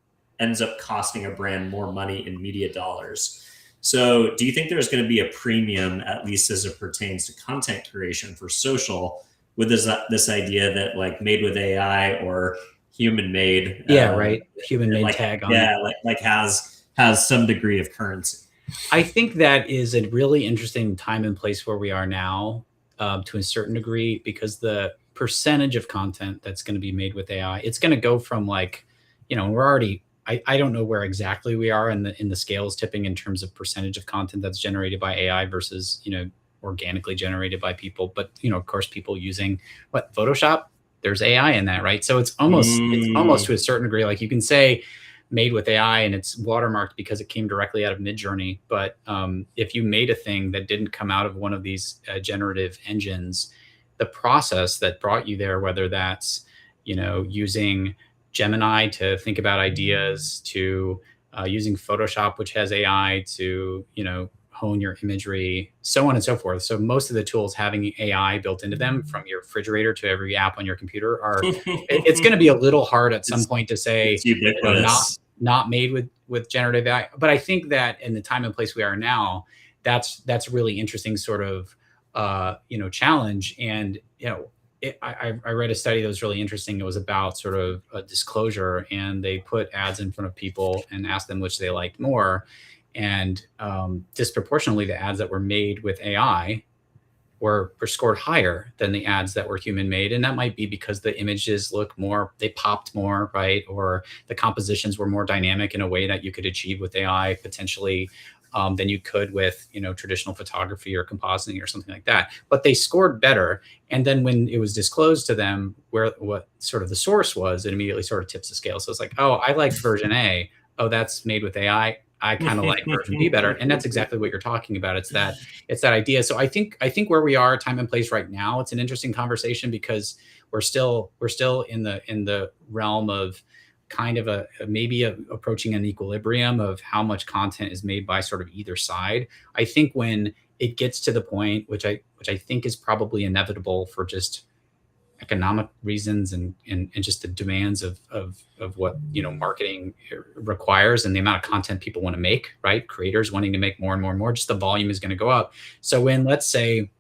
ends up costing a brand more money in media dollars. So do you think there's going to be a premium, at least as it pertains to content creation for social, with this idea that like made with AI or human made? Right. Human made like, tag on it. like has some degree of currency. I think that is a really interesting time and place where we are now, to a certain degree, because the percentage of content that's going to be made with AI, it's going to go from like, you know, we're already, I don't know where exactly we are in the scales tipping in terms of percentage of content that's generated by AI versus, you know, organically generated by people. But, you know, of course, people using Photoshop, there's AI in that, right? So it's almost to a certain degree, like you can say made with AI and it's watermarked because it came directly out of Midjourney. But if you made a thing that didn't come out of one of these generative engines, the process that brought you there, whether that's, you know, using Gemini to think about ideas, to using Photoshop, which has AI to, you know, hone your imagery, so on and so forth. So most of the tools having AI built into them, from your refrigerator to every app on your computer, are it's going to be a little hard at some point to say, you know, not made with generative AI. But I think that in the time and place we are now, that's really interesting sort of you know, challenge. And, you know, I read a study that was really interesting. It was about sort of a disclosure, and they put ads in front of people and asked them which they liked more. And disproportionately, the ads that were made with AI were scored higher than the ads that were human made. And that might be because the images look more, they popped more, right? Or the compositions were more dynamic in a way that you could achieve with AI potentially than you could with, you know, traditional photography or compositing or something like that. But they scored better. And then when it was disclosed to them what sort of the source was, it immediately sort of tips the scale. So it's like, oh, I liked version A. Oh, that's made with AI. I kind of like version B better. And that's exactly what you're talking about. It's that idea. So I think where we are, time and place right now, it's an interesting conversation because we're still in the realm of kind of maybe approaching an equilibrium of how much content is made by sort of either side. I think when it gets to the point, which I think is probably inevitable for just economic reasons and just the demands of what, you know, marketing requires and the amount of content people want to make, right? Creators wanting to make more and more and more, just the volume is going to go up. So when let's say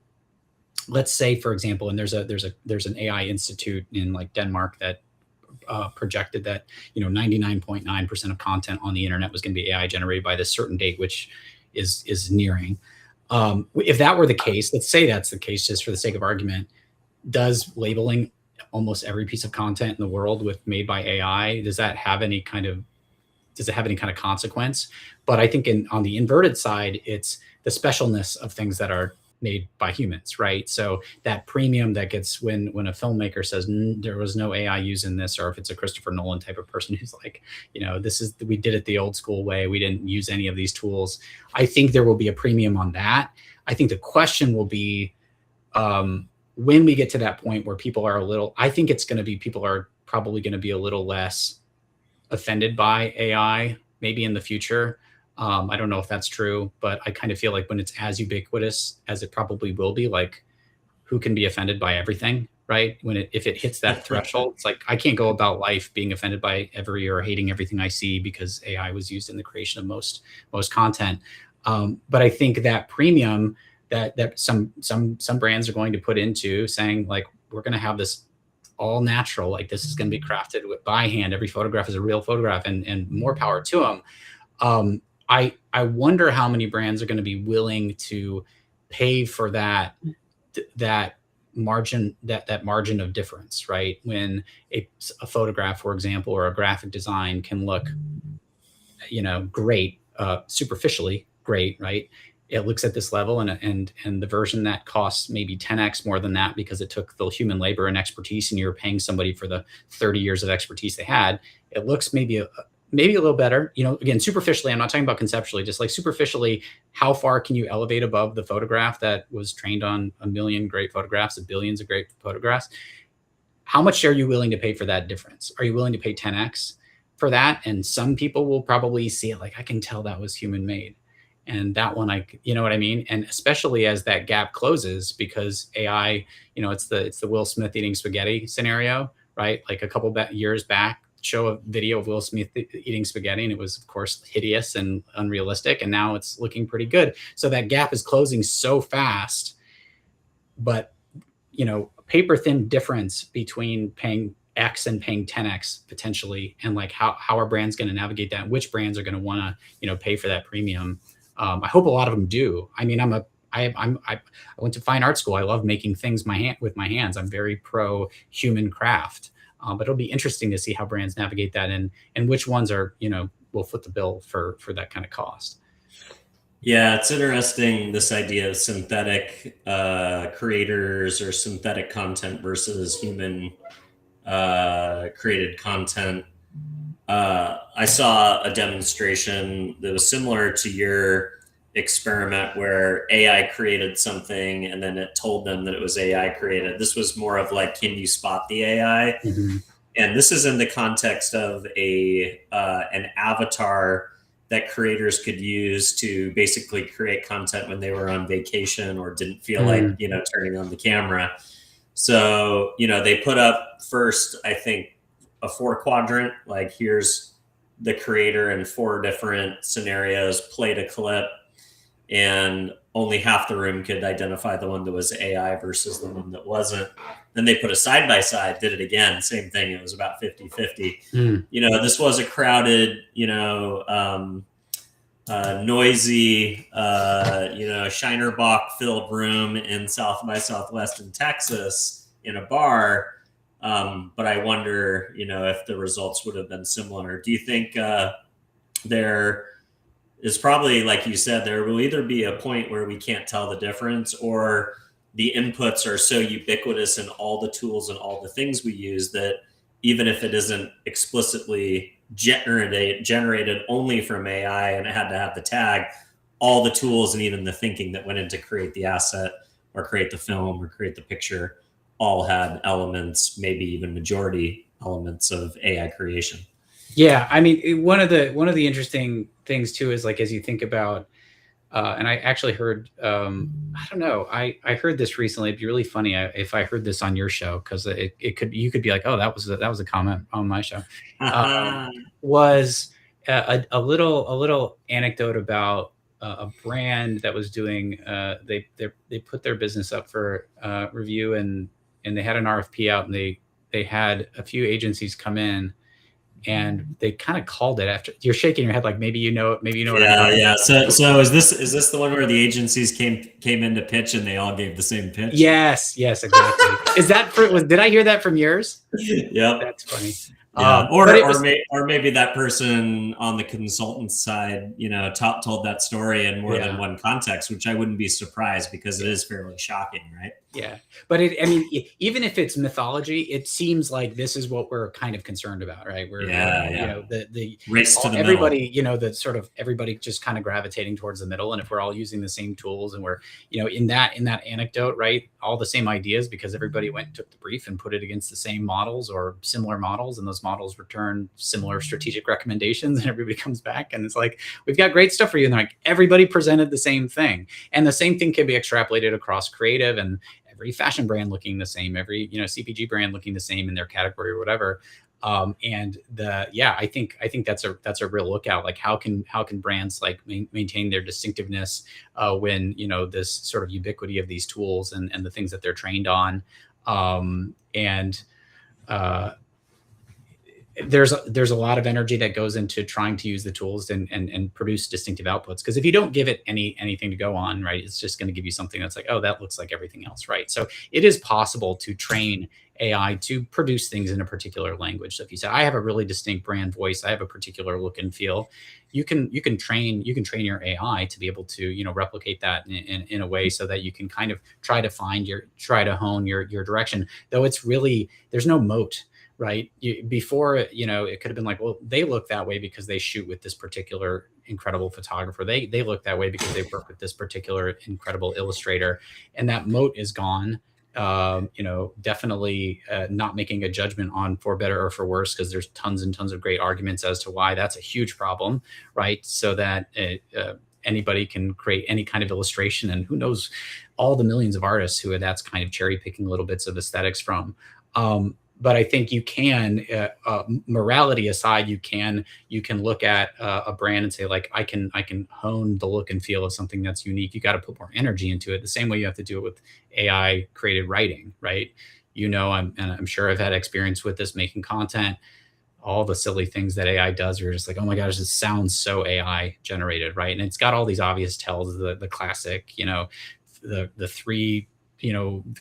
for example, and there's an AI institute in like Denmark that projected that 99.9% of content on the internet was going to be AI generated by this certain date, which is nearing. If that were the case, let's say that's the case, just for the sake of argument, does labeling almost every piece of content in the world made by AI, does it have any kind of consequence? But I think on the inverted side, it's the specialness of things that are made by humans, right? So that premium that gets when a filmmaker says there was no AI used in this, or if it's a Christopher Nolan type of person who's like, we did it the old school way, we didn't use any of these tools. I think there will be a premium on that. I think the question will be, when we get to that point where people are people are probably going to be a little less offended by AI, maybe in the future. I don't know if that's true, but I kind of feel like when it's as ubiquitous as it probably will be, like, who can be offended by everything, right? If it hits that threshold, it's like, I can't go about life being offended by or hating everything I see because AI was used in the creation of most content. But I think that premium that some brands are going to put into saying, like, we're going to have this all natural, like this is going to be crafted by hand. Every photograph is a real photograph, and more power to them. I wonder how many brands are going to be willing to pay for that margin, that margin of difference, right? When a photograph, for example, or a graphic design can look, great, superficially great, right? It looks at this level, and the version that costs maybe 10x more than that because it took the human labor and expertise, and you're paying somebody for the 30 years of expertise they had. It looks maybe a little better, again, superficially. I'm not talking about conceptually, just like superficially, how far can you elevate above the photograph that was trained on a million great photographs, of billions of great photographs? How much are you willing to pay for that difference? Are you willing to pay 10x for that? And some people will probably see it like, I can tell that was human made. And that one, you know what I mean? And especially as that gap closes, because AI, it's the Will Smith eating spaghetti scenario, right? Like a couple years back, show a video of Will Smith eating spaghetti, and it was, of course, hideous and unrealistic. And now it's looking pretty good. So that gap is closing so fast. But, paper thin difference between paying X and paying 10X potentially. And like, how are brands going to navigate that? Which brands are going to want to, pay for that premium? I hope a lot of them do. I mean, I went to fine art school. I love making things with my hands. I'm very pro human craft. But it'll be interesting to see how brands navigate that, and which ones are, will foot the bill for that kind of cost. Yeah, it's interesting, this idea of synthetic creators or synthetic content versus human created content. I saw a demonstration that was similar to your experiment where AI created something and then it told them that it was AI created. This was more of like, can you spot the AI? Mm-hmm. And this is in the context of an avatar that creators could use to basically create content when they were on vacation or didn't feel like, turning on the camera. So, they put up first, I think, a 4-quadrant, like, here's the creator in 4 different scenarios, played a clip, and only half the room could identify the one that was AI versus the one that wasn't. Then they put a side-by-side, did it again, same thing. It was about 50-50. This was a crowded, noisy, Shinerbach-filled room in South by Southwest in Texas in a bar. But I wonder, if the results would have been similar. Do you think there is probably, like you said, there will either be a point where we can't tell the difference, or the inputs are so ubiquitous in all the tools and all the things we use that even if it isn't explicitly generated only from AI and it had to have the tag, all the tools and even the thinking that went in to create the asset or create the film or create the picture all had elements, maybe even majority elements of AI creation. Yeah, I mean, one of the interesting things too is, like, as you think about, and I actually heard, I don't know, I heard this recently. It'd be really funny if I heard this on your show, because you could be like, oh, that was a comment on my show. Was a little anecdote about a brand that was doing, they put their business up for review, and they had an RFP out, and they they had a few agencies come in, and they kind of called it after. You're shaking your head like maybe you know what I'm talking about. So is this the one where the agencies came in to pitch and they all gave the same pitch? Yes, exactly. Is that did I hear that from yours? Yep. That's funny. Yeah, or maybe that person on the consultant side, told that story in more than one context, which I wouldn't be surprised, because it is fairly shocking, right? Yeah, but even if it's mythology, it seems like this is what we're kind of concerned about, right? We're the race to the everybody, middle. The sort of everybody just kind of gravitating towards the middle, and if we're all using the same tools, and we're in that anecdote, right, all the same ideas, because everybody went and took the brief and put it against the same models or similar models, and those models return similar strategic recommendations, and everybody comes back and it's like, we've got great stuff for you, and they're like, everybody presented the same thing, and the same thing can be extrapolated across creative, and every fashion brand looking the same, every CPG brand looking the same in their category or whatever. I think that's a real lookout. Like how can brands like maintain their distinctiveness when this sort of ubiquity of these tools and the things that they're trained on, there's a lot of energy that goes into trying to use the tools and produce distinctive outputs. Because if you don't give it anything to go on, right, it's just going to give you something that's like, oh, that looks like everything else, right? So it is possible to train AI to produce things in a particular language. So if you say, I have a really distinct brand voice, I have a particular look and feel, you can train your AI to be able to replicate that in a way so that you can kind of try to hone your direction. Though it's really, there's no moat. Right. Before, it could have been like, well, they look that way because they shoot with this particular incredible photographer. They look that way because they work with this particular incredible illustrator. And that moat is gone. Definitely not making a judgment on for better or for worse, because there's tons and tons of great arguments as to why that's a huge problem. Right. So that anybody can create any kind of illustration. And who knows all the millions of artists who that's kind of cherry picking little bits of aesthetics from. But I think you can, morality aside, you can look at a brand and say, like, I can hone the look and feel of something that's unique. You got to put more energy into it. The same way you have to do it with AI created writing, right? I'm sure I've had experience with this, making content. All the silly things that AI does, you're just like, oh my gosh, this sounds so AI generated, right? And it's got all these obvious tells, the classic, the three,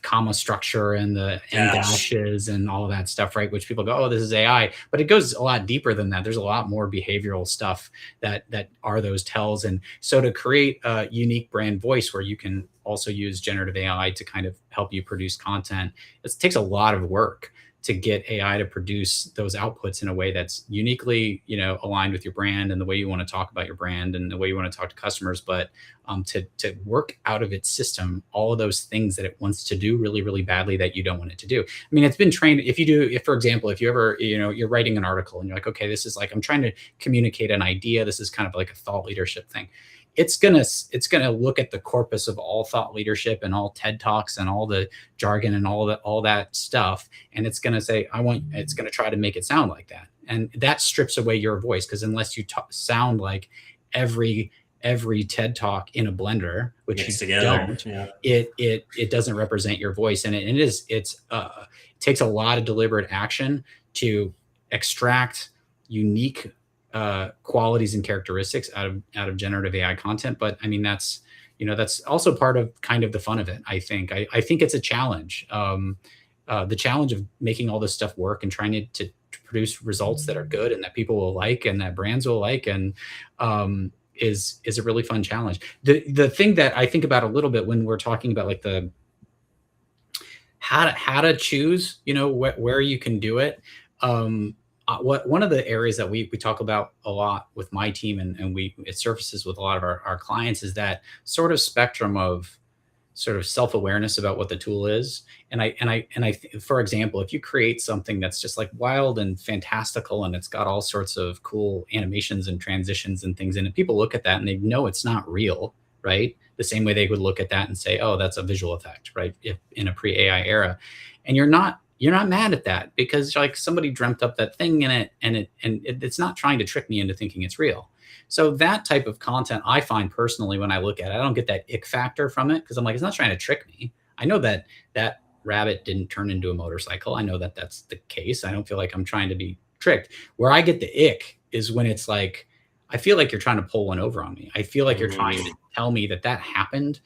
comma structure and the end dashes and all of that stuff, right? Which people go, oh, this is AI, but it goes a lot deeper than that. There's a lot more behavioral stuff that are those tells. And so to create a unique brand voice where you can also use generative AI to kind of help you produce content, it takes a lot of work to get AI to produce those outputs in a way that's uniquely, aligned with your brand and the way you want to talk about your brand and the way you want to talk to customers. But to work out of its system all of those things that it wants to do really, really badly that you don't want it to do. I mean, it's been trained. If for example, if you ever, you're writing an article and you're like, okay, this is like, I'm trying to communicate an idea. This is kind of like a thought leadership thing. It's gonna look at the corpus of all thought leadership and all TED Talks and all the jargon and all that stuff, and it's gonna say, it's gonna try to make it sound like that, and that strips away your voice, because unless you sound like every TED Talk in a blender, which mixed you together, don't, it doesn't represent your voice, and it takes a lot of deliberate action to extract unique qualities and characteristics out of generative AI content. But I mean, that's also part of kind of the fun of it. I think it's a challenge. The challenge of making all this stuff work and trying to produce results that are good and that people will like and that brands will like, and is a really fun challenge. The thing that I think about a little bit when we're talking about like the how to choose, where you can do it. One of the areas that we talk about a lot with my team and it surfaces with a lot of our clients is that sort of spectrum of sort of self-awareness about what the tool is. And for example, if you create something that's just like wild and fantastical and it's got all sorts of cool animations and transitions and things in it, people look at that and they know it's not real, right? The same way they would look at that and say, oh, that's a visual effect, right? If in a pre-AI era. And you're not mad at that, because like somebody dreamt up that thing in it, and it's not trying to trick me into thinking it's real. So that type of content, I find personally, when I look at it, I don't get that ick factor from it, because I'm like, it's not trying to trick me. I know that rabbit didn't turn into a motorcycle. I know that that's the case. I don't feel like I'm trying to be tricked. Where I get the ick is when it's like, I feel like you're trying to pull one over on me. I feel like you're trying to tell me that happened,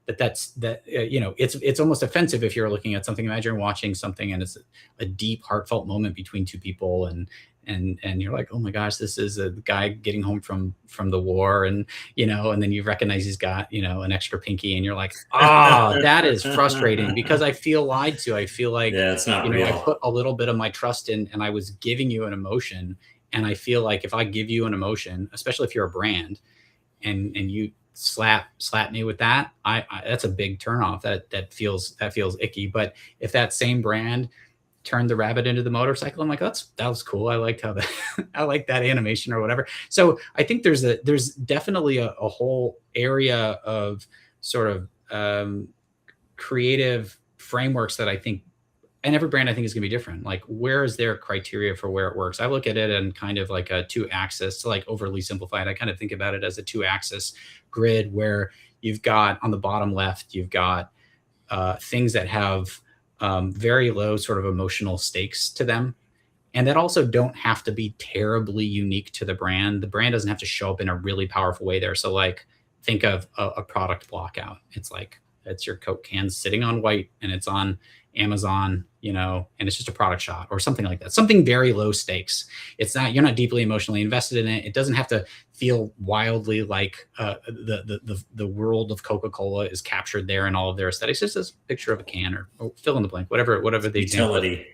it's almost offensive if you're looking at something. Imagine watching something and it's a deep, heartfelt moment between two people, and you're like, oh my gosh, this is a guy getting home from the war, and then you recognize he's got an extra pinky, and you're like, that is frustrating because I feel lied to. I feel like it's not real. I put a little bit of my trust in, and I was giving you an emotion, and I feel like if I give you an emotion, especially if you're a brand, and you slap me with that, I that's a big turnoff. That feels icky. But if that same brand turned the rabbit into the motorcycle, I'm like, that was cool. I liked how I like that animation or whatever. So I think there's definitely a whole area of sort of creative frameworks that I think, and every brand I think is going to be different. Like, where is their criteria for where it works? I look at it in kind of like a 2-axis, to like overly simplify it. I kind of think about it as a 2-axis grid where you've got on the bottom left, you've got things that have very low sort of emotional stakes to them, and that also don't have to be terribly unique to the brand. The brand doesn't have to show up in a really powerful way there. So like, think of a product blockout. It's like, it's your Coke can sitting on white and it's on Amazon, and it's just a product shot or something like that. Something very low stakes. It's not, you're not deeply emotionally invested in it. It doesn't have to feel wildly like the world of Coca-Cola is captured there and all of their aesthetics. It's just a picture of a can or fill in the blank, whatever the utility.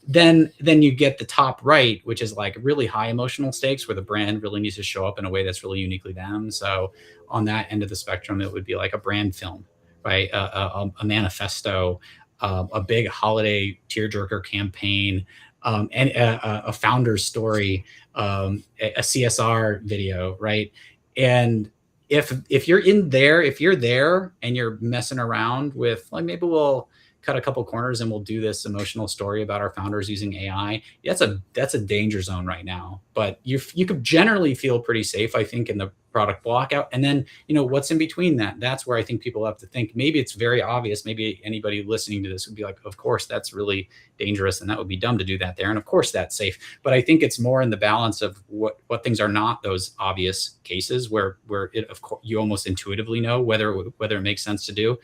Then you get the top right, which is like really high emotional stakes where the brand really needs to show up in a way that's really uniquely them. So on that end of the spectrum, it would be like a brand film, right? A manifesto, a big holiday tearjerker campaign, and a founder's story, a CSR video, right? And if you're there and you're messing around with like, maybe we'll cut a couple corners and we'll do this emotional story about our founders using AI. That's a danger zone right now, but you could generally feel pretty safe, I think, in the product blockout. And then, what's in between that? That's where I think people have to think. Maybe it's very obvious. Maybe anybody listening to this would be like, of course, that's really dangerous. And that would be dumb to do that there. And of course that's safe. But I think it's more in the balance of what things are not those obvious cases where it, of course, you almost intuitively know whether it makes sense to do.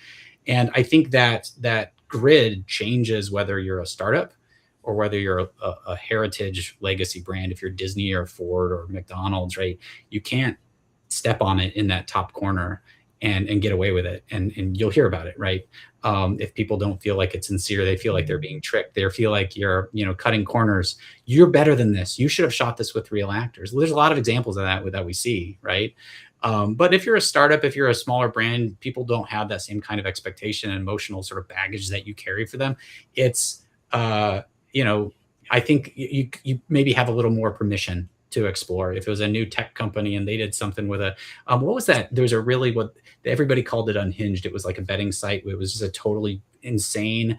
And I think that grid changes whether you're a startup or whether you're a heritage legacy brand. If you're Disney or Ford or McDonald's, right? You can't step on it in that top corner and get away with it. And you'll hear about it, right? If people don't feel like it's sincere, they feel like they're being tricked. They feel like you're, cutting corners. You're better than this. You should have shot this with real actors. There's a lot of examples of that we see, right? But if you're a startup, if you're a smaller brand, people don't have that same kind of expectation and emotional sort of baggage that you carry for them. It's, I think you maybe have a little more permission to explore. If it was a new tech company and they did something with what was that? There was what everybody called it unhinged. It was like a betting site. It was just a totally insane,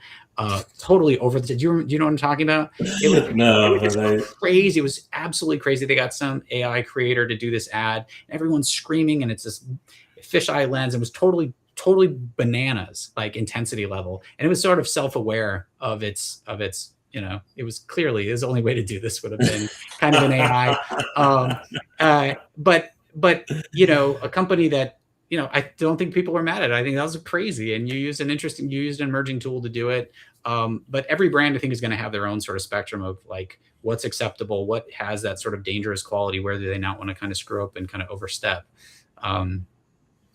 totally over the, do you know what I'm talking about? It was crazy. It was absolutely crazy. They got some AI creator to do this ad. Everyone's screaming and it's this fisheye lens. It was totally bananas, like intensity level. And it was sort of self-aware of its it was clearly the only way to do this would have been kind of an AI. But a company that, I don't think people are mad at it. I think that was crazy. And you used an emerging tool to do it. But every brand, I think, is going to have their own sort of spectrum of like what's acceptable, what has that sort of dangerous quality, where do they not want to kind of screw up and kind of overstep.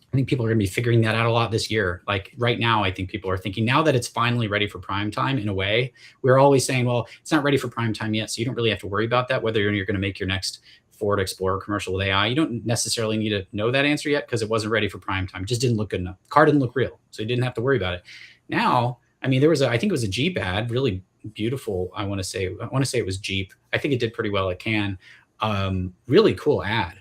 I think people are going to be figuring that out a lot this year. Like right now, I think people are thinking now that it's finally ready for prime time. In a way, we're always saying, well, it's not ready for prime time yet. So you don't really have to worry about that, whether you're going to make your next Ford Explorer commercial with AI. You don't necessarily need to know that answer yet because it wasn't ready for prime time. It just didn't look good enough. The car didn't look real. So you didn't have to worry about it. Now, I mean, I think it was a Jeep ad, really beautiful. I want to say it was Jeep. I think it did pretty well at Cannes. Really cool ad.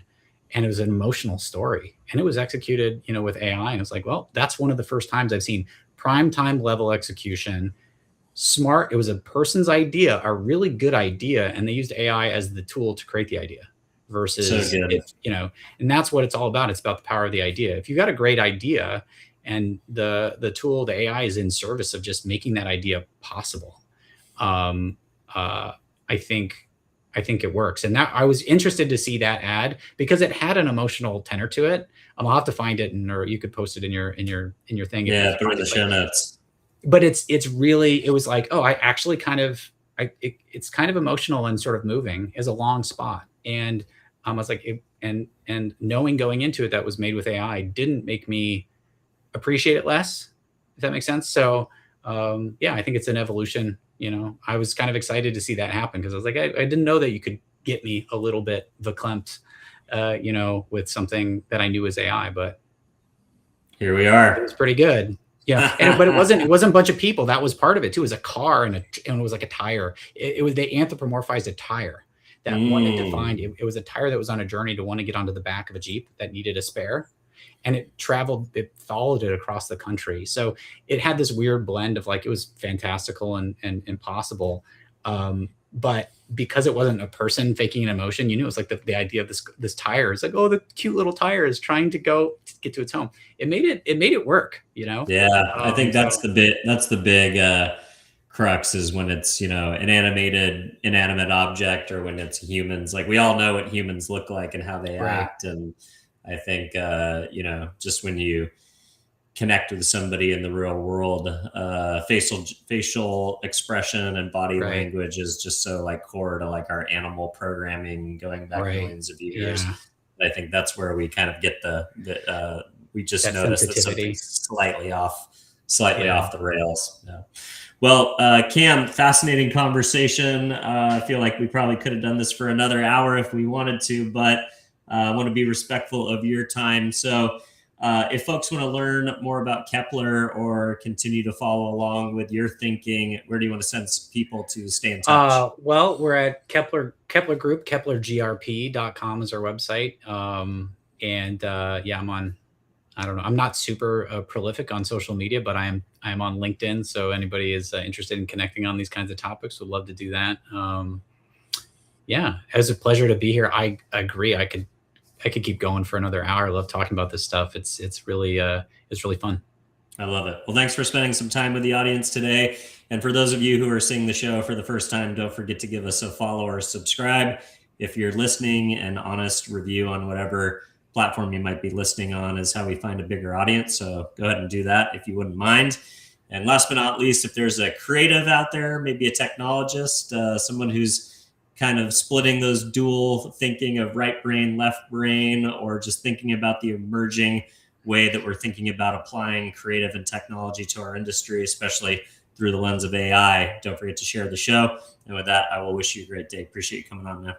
And it was an emotional story, and it was executed, with AI. And it's like, well, that's one of the first times I've seen prime time level execution. Smart. It was a person's idea, a really good idea. And they used AI as the tool to create the idea versus, and that's what it's all about. It's about the power of the idea. If you got a great idea and the tool, the AI, is in service of just making that idea possible. I think it works, and that I was interested to see that ad because it had an emotional tenor to it. I'll have to find it, or you could post it in your thing. Yeah, through the show notes. But it's really, it was like, oh, I actually kind of, it's kind of emotional and sort of moving. Is a long spot, and I was like, and knowing going into it that was made with AI didn't make me appreciate it less, if that makes sense. So yeah, I think it's an evolution. I was kind of excited to see that happen because I was like, I didn't know that you could get me a little bit verklempt, with something that I knew was AI, but here we are. It was pretty good. Yeah, but it wasn't a bunch of people. That was part of it too. It was a car and it was like a tire. It was, they anthropomorphized a tire that wanted to find. It was a tire that was on a journey to want to get onto the back of a Jeep that needed a spare, and it followed it across the country. So it had this weird blend of, like, it was fantastical and impossible. But because it wasn't a person faking an emotion, it was like the idea of this tire. It's like, oh, the cute little tire is trying to get to its home. It made it work, Yeah, I think that's the big crux, is when it's, an inanimate object, or when it's humans. Like, we all know what humans look like and how they act. And I think, just when you connect with somebody in the real world, facial expression and body language is just so, like, core to, like, our animal programming going back millions of years. I think that's where we kind of get we just noticed that something's slightly off the rails. Yeah. Well, Camm, fascinating conversation. I feel like we probably could have done this for another hour if we wanted to, but I want to be respectful of your time. So if folks want to learn more about Kepler or continue to follow along with your thinking, where do you want to send people to stay in touch? Well, we're at Kepler Group, KeplerGRP.com is our website. Yeah, I'm on, I don't know, I'm not super prolific on social media, but I am on LinkedIn. So anybody is interested in connecting on these kinds of topics would love to do that. Yeah, it was a pleasure to be here. I agree. I could keep going for another hour. I love talking about this stuff. It's really fun. I love it. Well, thanks for spending some time with the audience today. And for those of you who are seeing the show for the first time, don't forget to give us a follow or subscribe. If you're listening, an honest review on whatever platform you might be listening on is how we find a bigger audience. So go ahead and do that if you wouldn't mind. And last but not least, if there's a creative out there, maybe a technologist, someone who's kind of splitting those dual thinking of right brain, left brain, or just thinking about the emerging way that we're thinking about applying creative and technology to our industry, especially through the lens of AI, don't forget to share the show. And with that, I will wish you a great day. Appreciate you coming on, man.